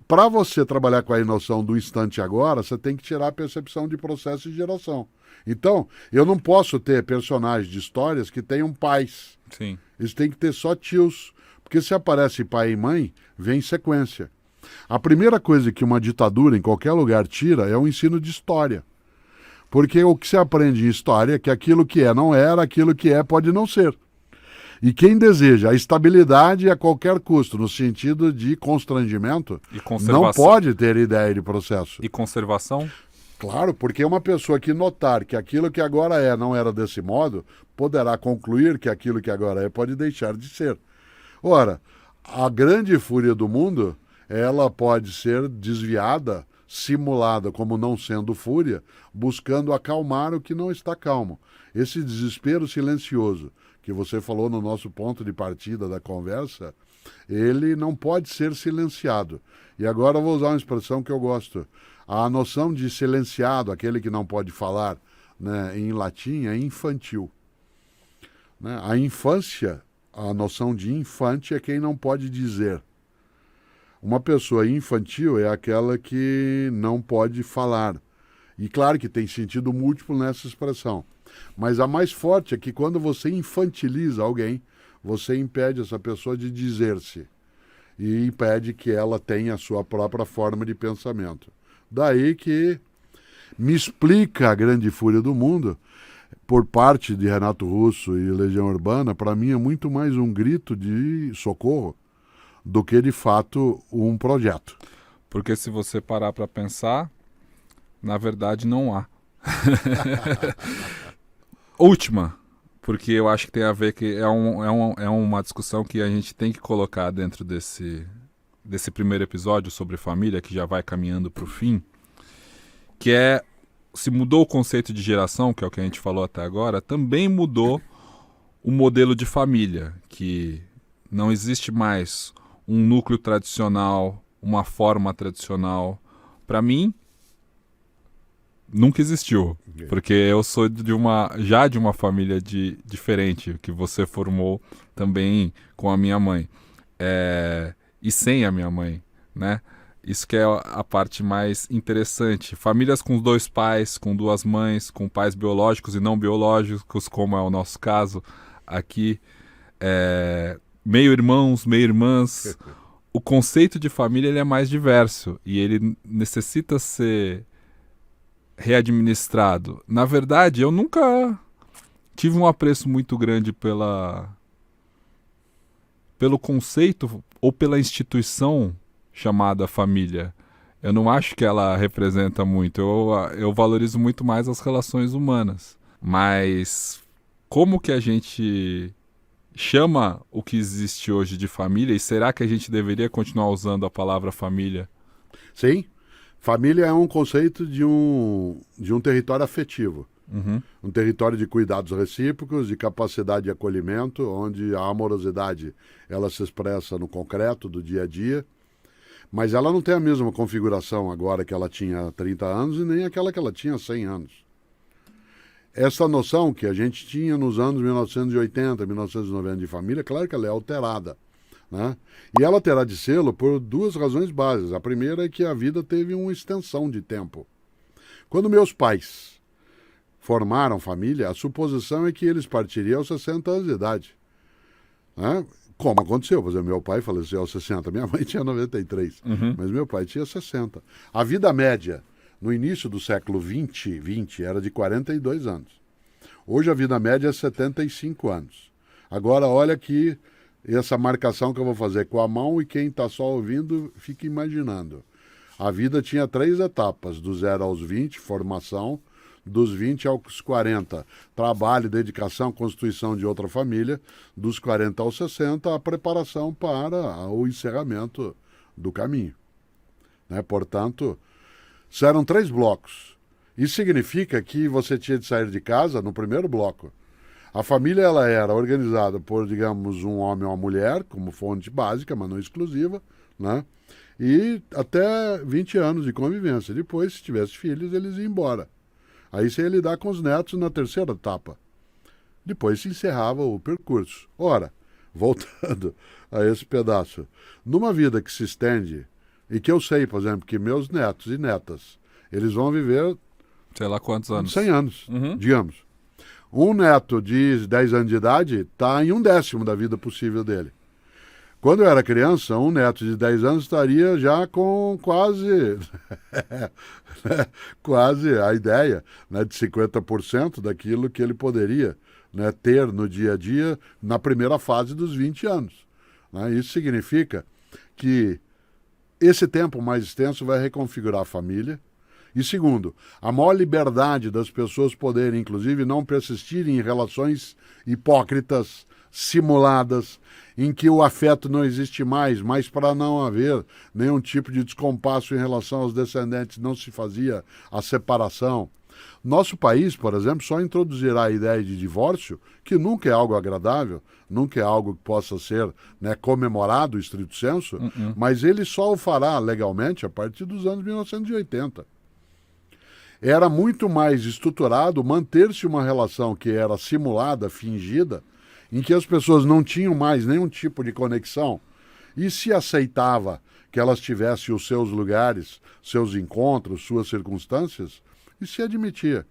[SPEAKER 1] Para você trabalhar com a noção do instante agora, você tem que tirar a percepção de processo e geração. Então, eu não posso ter personagens de histórias que tenham pais.
[SPEAKER 2] Sim.
[SPEAKER 1] Eles têm que ter só tios. Porque se aparece pai e mãe, vem sequência. A primeira coisa que uma ditadura em qualquer lugar tira é o ensino de história. Porque o que se aprende em história é que aquilo que é não era, aquilo que é pode não ser. E quem deseja a estabilidade a qualquer custo, no sentido de constrangimento, não pode ter ideia de processo.
[SPEAKER 2] E conservação?
[SPEAKER 1] Claro, porque uma pessoa que notar que aquilo que agora é não era desse modo, poderá concluir que aquilo que agora é pode deixar de ser. Ora, a grande fúria do mundo, ela pode ser desviada, simulada como não sendo fúria, buscando acalmar o que não está calmo. Esse desespero silencioso que você falou no nosso ponto de partida da conversa, ele não pode ser silenciado. E agora eu vou usar uma expressão que eu gosto. A noção de silenciado, aquele que não pode falar, né, em latim, é infantil. Né? A infância, a noção de infante é quem não pode dizer. Uma pessoa infantil é aquela que não pode falar. E claro que tem sentido múltiplo nessa expressão. Mas a mais forte é que quando você infantiliza alguém, você impede essa pessoa de dizer-se. E impede que ela tenha a sua própria forma de pensamento. Daí que me explica a grande fúria do mundo, por parte de Renato Russo e Legião Urbana, para mim é muito mais um grito de socorro do que, de fato, um projeto.
[SPEAKER 2] Porque se você parar para pensar, na verdade não há. Última, porque eu acho que tem a ver que é uma discussão que a gente tem que colocar dentro desse primeiro episódio sobre família, que já vai caminhando para o fim, que é, se mudou o conceito de geração, que é o que a gente falou até agora, também mudou o modelo de família, que não existe mais um núcleo tradicional, uma forma tradicional. Para mim, nunca existiu, porque eu sou de uma família diferente, que você formou também com a minha mãe, e sem a minha mãe, né? Isso que é a parte mais interessante. Famílias com 2 pais, com 2 mães, com pais biológicos e não biológicos, como é o nosso caso aqui, meio-irmãos, meio-irmãs. O conceito de família ele é mais diverso e ele necessita ser readministrado. Na verdade, eu nunca tive um apreço muito grande pelo conceito ou pela instituição chamada família. Eu não acho que ela representa muito. Eu valorizo muito mais as relações humanas. Mas como que a gente chama o que existe hoje de família? E será que a gente deveria continuar usando a palavra família?
[SPEAKER 1] Sim. Família é um conceito de um território afetivo.
[SPEAKER 2] Uhum.
[SPEAKER 1] Um território de cuidados recíprocos, de capacidade de acolhimento, onde a amorosidade ela se expressa no concreto do dia a dia. Mas ela não tem a mesma configuração agora que ela tinha há 30 anos e nem aquela que ela tinha há 100 anos. Essa noção que a gente tinha nos anos 1980, 1990 de família, claro que ela é alterada, né? E ela terá de sê-lo por 2 razões básicas. A primeira é que a vida teve uma extensão de tempo. Quando meus pais formaram família, a suposição é que eles partiriam aos 60 anos de idade, né? Como aconteceu, por exemplo, meu pai faleceu aos 60, minha mãe tinha 93, mas meu pai tinha 60. A vida média no início do século 20 era de 42 anos. Hoje a vida média é 75 anos. Agora olha aqui essa marcação que eu vou fazer com a mão e quem está só ouvindo fica imaginando. A vida tinha 3 etapas, do 0 aos 20, formação, dos 20 aos 40, trabalho, dedicação, constituição de outra família, dos 40 aos 60, a preparação para o encerramento do caminho, né? Portanto, eram 3 blocos. Isso significa que você tinha de sair de casa no primeiro bloco. A família ela era organizada por, digamos, um homem ou uma mulher, como fonte básica, mas não exclusiva, né? E até 20 anos de convivência. Depois, se tivesse filhos, eles iam embora. Aí você ia lidar com os netos na terceira etapa. Depois se encerrava o percurso. Ora, voltando a esse pedaço, numa vida que se estende, e que eu sei, por exemplo, que meus netos e netas, eles vão viver...
[SPEAKER 2] sei lá quantos anos.
[SPEAKER 1] 100 anos, digamos. Um neto de 10 anos de idade está em 1/10 da vida possível dele. Quando eu era criança, um neto de 10 anos estaria já com quase, quase a ideia, né, de 50% daquilo que ele poderia, né, ter no dia a dia na primeira fase dos 20 anos. Né? Isso significa que esse tempo mais extenso vai reconfigurar a família. E segundo, a maior liberdade das pessoas poderem, inclusive, não persistirem em relações hipócritas, simuladas, em que o afeto não existe mais, mas para não haver nenhum tipo de descompasso em relação aos descendentes, não se fazia a separação. Nosso país, por exemplo, só introduzirá a ideia de divórcio, que nunca é algo agradável, nunca é algo que possa ser, né, comemorado, estrito senso, mas ele só o fará legalmente a partir dos anos 1980. Era muito mais estruturado manter-se uma relação que era simulada, fingida, em que as pessoas não tinham mais nenhum tipo de conexão e se aceitava que elas tivessem os seus lugares, seus encontros, suas circunstâncias, e se admitia.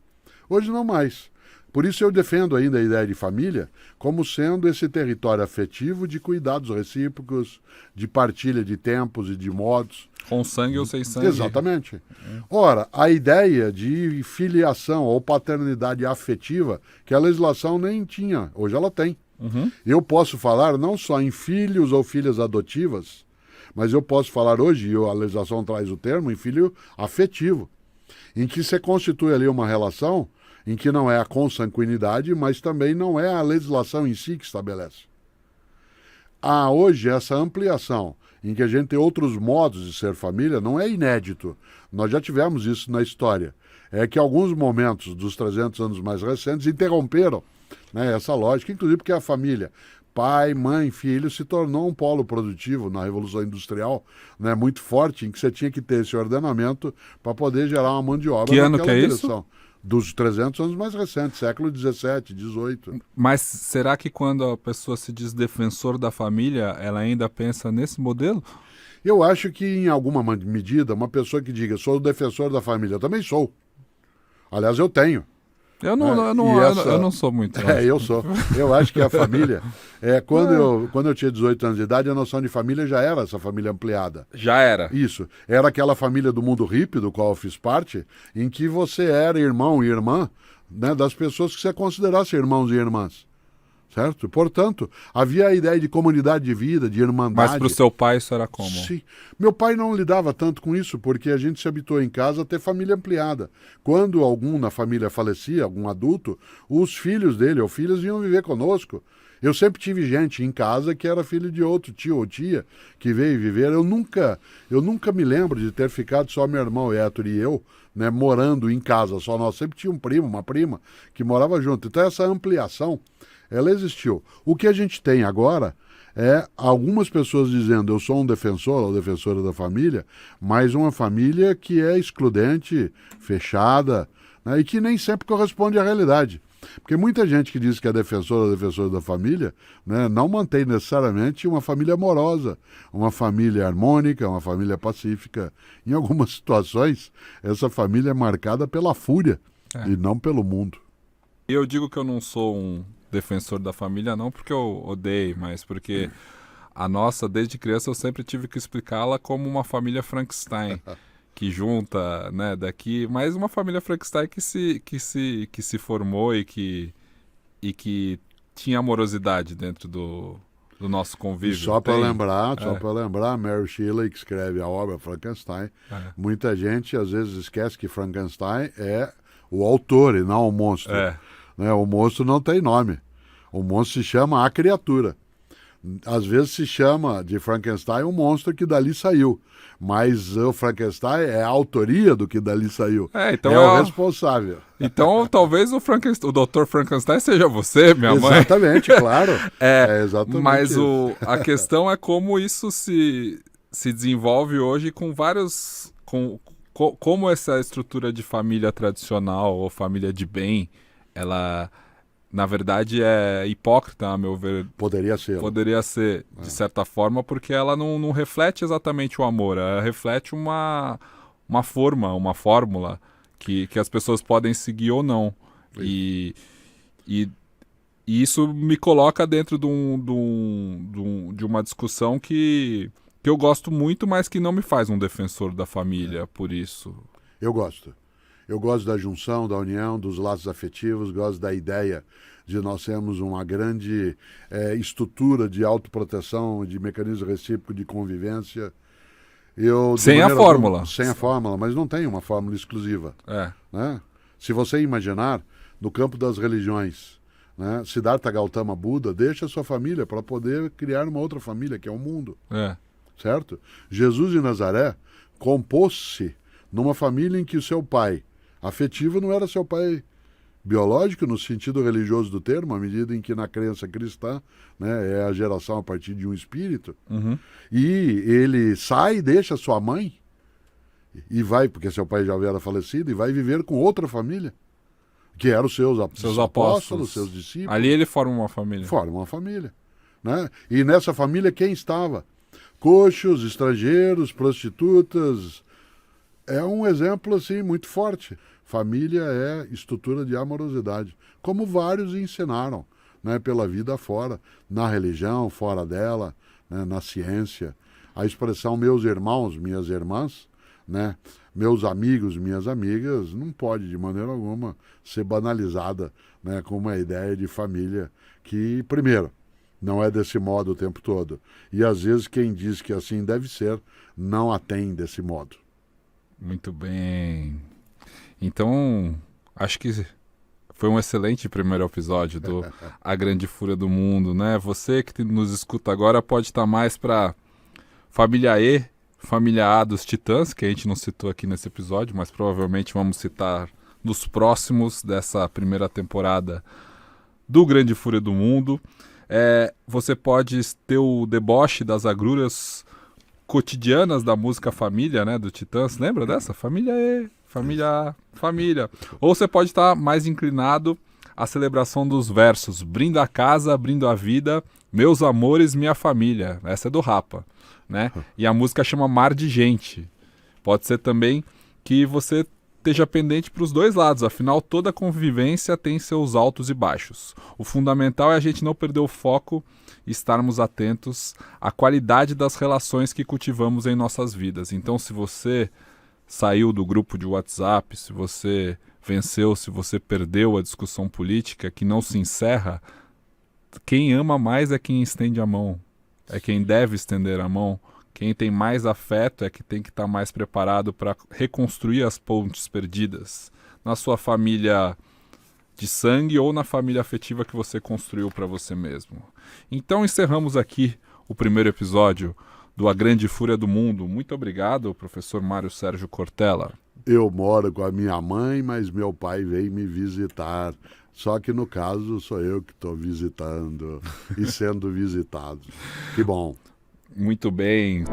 [SPEAKER 1] Hoje não mais. Por isso eu defendo ainda a ideia de família como sendo esse território afetivo de cuidados recíprocos, de partilha de tempos e de modos.
[SPEAKER 2] Com sangue ou sem sangue.
[SPEAKER 1] Exatamente. Ora, a ideia de filiação ou paternidade afetiva, que a legislação nem tinha, hoje ela tem. Eu posso falar não só em filhos ou filhas adotivas, mas eu posso falar hoje, e a legislação traz o termo, em filho afetivo, em que se constitui ali uma relação em que não é a consanguinidade, mas também não é a legislação em si que estabelece. Há hoje essa ampliação, em que a gente tem outros modos de ser família, não é inédito. Nós já tivemos isso na história. É que alguns momentos dos 300 anos mais recentes interromperam, né, essa lógica, inclusive porque a família, pai, mãe, filho, se tornou um polo produtivo na Revolução Industrial, né, muito forte, em que você tinha que ter esse ordenamento para poder gerar uma mão de obra
[SPEAKER 2] Que ano que é
[SPEAKER 1] direção.
[SPEAKER 2] isso?
[SPEAKER 1] Dos 300 anos mais recentes, século XVII, XVIII.
[SPEAKER 2] Mas será que quando a pessoa se diz defensor da família, ela ainda pensa nesse modelo?
[SPEAKER 1] Eu acho que, em alguma medida, uma pessoa que diga sou o defensor da família, eu também sou. Aliás, eu tenho.
[SPEAKER 2] Eu não sou muito.
[SPEAKER 1] Eu sou. Eu acho que a família... quando eu tinha 18 anos de idade, a noção de família já era essa família ampliada.
[SPEAKER 2] Já era.
[SPEAKER 1] Isso. Era aquela família do mundo hippie, do qual eu fiz parte, em que você era irmão e irmã, né, das pessoas que você considerasse irmãos e irmãs. Certo? Portanto, havia a ideia de comunidade de vida, de irmandade.
[SPEAKER 2] Mas para o seu pai isso era como?
[SPEAKER 1] Sim. Meu pai não lidava tanto com isso, porque a gente se habituou em casa a ter família ampliada. Quando algum na família falecia, algum adulto, os filhos dele ou filhas vinham viver conosco. Eu sempre tive gente em casa que era filho de outro tio ou tia que veio viver. Eu nunca me lembro de ter ficado só meu irmão Héctor e eu, né, morando em casa. Só nós sempre tinha um primo, uma prima que morava junto. Então essa ampliação, ela existiu. O que a gente tem agora é algumas pessoas dizendo eu sou um defensor ou defensora da família, mas uma família que é excludente, fechada, né, e que nem sempre corresponde à realidade. Porque muita gente que diz que é defensor ou defensora da família, né, não mantém necessariamente uma família amorosa, uma família harmônica, uma família pacífica. Em algumas situações, essa família é marcada pela fúria e não pelo mundo.
[SPEAKER 2] Eu digo que eu não sou um defensor da família, não porque eu odeio, mas porque a nossa, desde criança, eu sempre tive que explicá-la como uma família Frankenstein. Que junta, né, daqui, mas uma família Frankenstein que se formou e que tinha amorosidade dentro do nosso convívio.
[SPEAKER 1] E só para lembrar, Mary Shelley, que escreve a obra Frankenstein, muita gente às vezes esquece que Frankenstein é o autor e não o monstro. Né? O monstro não tem nome. O monstro se chama A Criatura. Às vezes se chama de Frankenstein um monstro que dali saiu. Mas o Frankenstein é a autoria do que dali saiu.
[SPEAKER 2] Então
[SPEAKER 1] é o responsável.
[SPEAKER 2] Então talvez o Dr. Frankenstein seja você, minha mãe.
[SPEAKER 1] Exatamente, claro. Exatamente
[SPEAKER 2] mas
[SPEAKER 1] isso.
[SPEAKER 2] A questão é como isso se desenvolve hoje com vários... como essa estrutura de família tradicional ou família de bem, ela... Na verdade, é hipócrita, a meu ver.
[SPEAKER 1] Poderia ser,
[SPEAKER 2] de certa forma, porque ela não reflete exatamente o amor. Ela reflete uma fórmula que as pessoas podem seguir ou não. E isso me coloca dentro de uma discussão que eu gosto muito, mas que não me faz um defensor da família, por isso.
[SPEAKER 1] Eu gosto. Eu gosto da junção, da união, dos laços afetivos, gosto da ideia de nós termos uma grande estrutura de autoproteção, de mecanismo recíproco de convivência.
[SPEAKER 2] Sem a fórmula.
[SPEAKER 1] Sem a fórmula, mas não tem uma fórmula exclusiva. Né? Se você imaginar, no campo das religiões, né, Siddhartha Gautama Buda deixa a sua família para poder criar uma outra família, que é o mundo. Certo? Jesus de Nazaré compôs-se numa família em que o seu pai afetivo não era seu pai biológico, no sentido religioso do termo, à medida em que na crença cristã, né, é a geração a partir de um espírito. E ele sai, deixa sua mãe e vai, porque seu pai já era falecido, e vai viver com outra família, que eram os seus apóstolos, seus discípulos.
[SPEAKER 2] Ali ele forma uma família.
[SPEAKER 1] Forma uma família. Né? E nessa família quem estava? coxos, estrangeiros, prostitutas. É um exemplo assim muito forte. Família é estrutura de amorosidade, como vários ensinaram, né, pela vida fora, na religião, fora dela, né, na ciência. A expressão meus irmãos, minhas irmãs, né, meus amigos, minhas amigas, não pode de maneira alguma ser banalizada, né, com uma ideia de família que, primeiro, não é desse modo o tempo todo. E às vezes quem diz que assim deve ser, não a tem desse modo.
[SPEAKER 2] Muito bem. Então, acho que foi um excelente primeiro episódio do A Grande Fúria do Mundo, né? Você que nos escuta agora pode estar mais para Família E, Família A dos Titãs, que a gente não citou aqui nesse episódio, mas provavelmente vamos citar nos próximos dessa primeira temporada do Grande Fúria do Mundo. Você pode ter o deboche das agruras cotidianas da música Família, né, do Titãs. Lembra dessa? Família E, Família A, Família. Ou você pode estar mais inclinado à celebração dos versos Brindo a casa, brindo a vida, meus amores, minha família. Essa é do Rapa, né? E a música chama Mar de Gente. Pode ser também que você esteja pendente para os dois lados, afinal toda convivência tem seus altos e baixos. O fundamental é a gente não perder o foco e estarmos atentos à qualidade das relações que cultivamos em nossas vidas. Então, se você saiu do grupo de WhatsApp, se você venceu, se você perdeu a discussão política que não se encerra, quem ama mais é quem estende a mão, é quem deve estender a mão. Quem tem mais afeto é que tem que estar mais preparado para reconstruir as pontes perdidas na sua família de sangue ou na família afetiva que você construiu para você mesmo. Então encerramos aqui o primeiro episódio do A Grande Fúria do Mundo. Muito obrigado, professor Mário Sérgio Cortella.
[SPEAKER 1] Eu moro com a minha mãe, mas meu pai veio me visitar. Só que no caso sou eu que estou visitando e sendo visitado. Que bom.
[SPEAKER 2] Muito bem.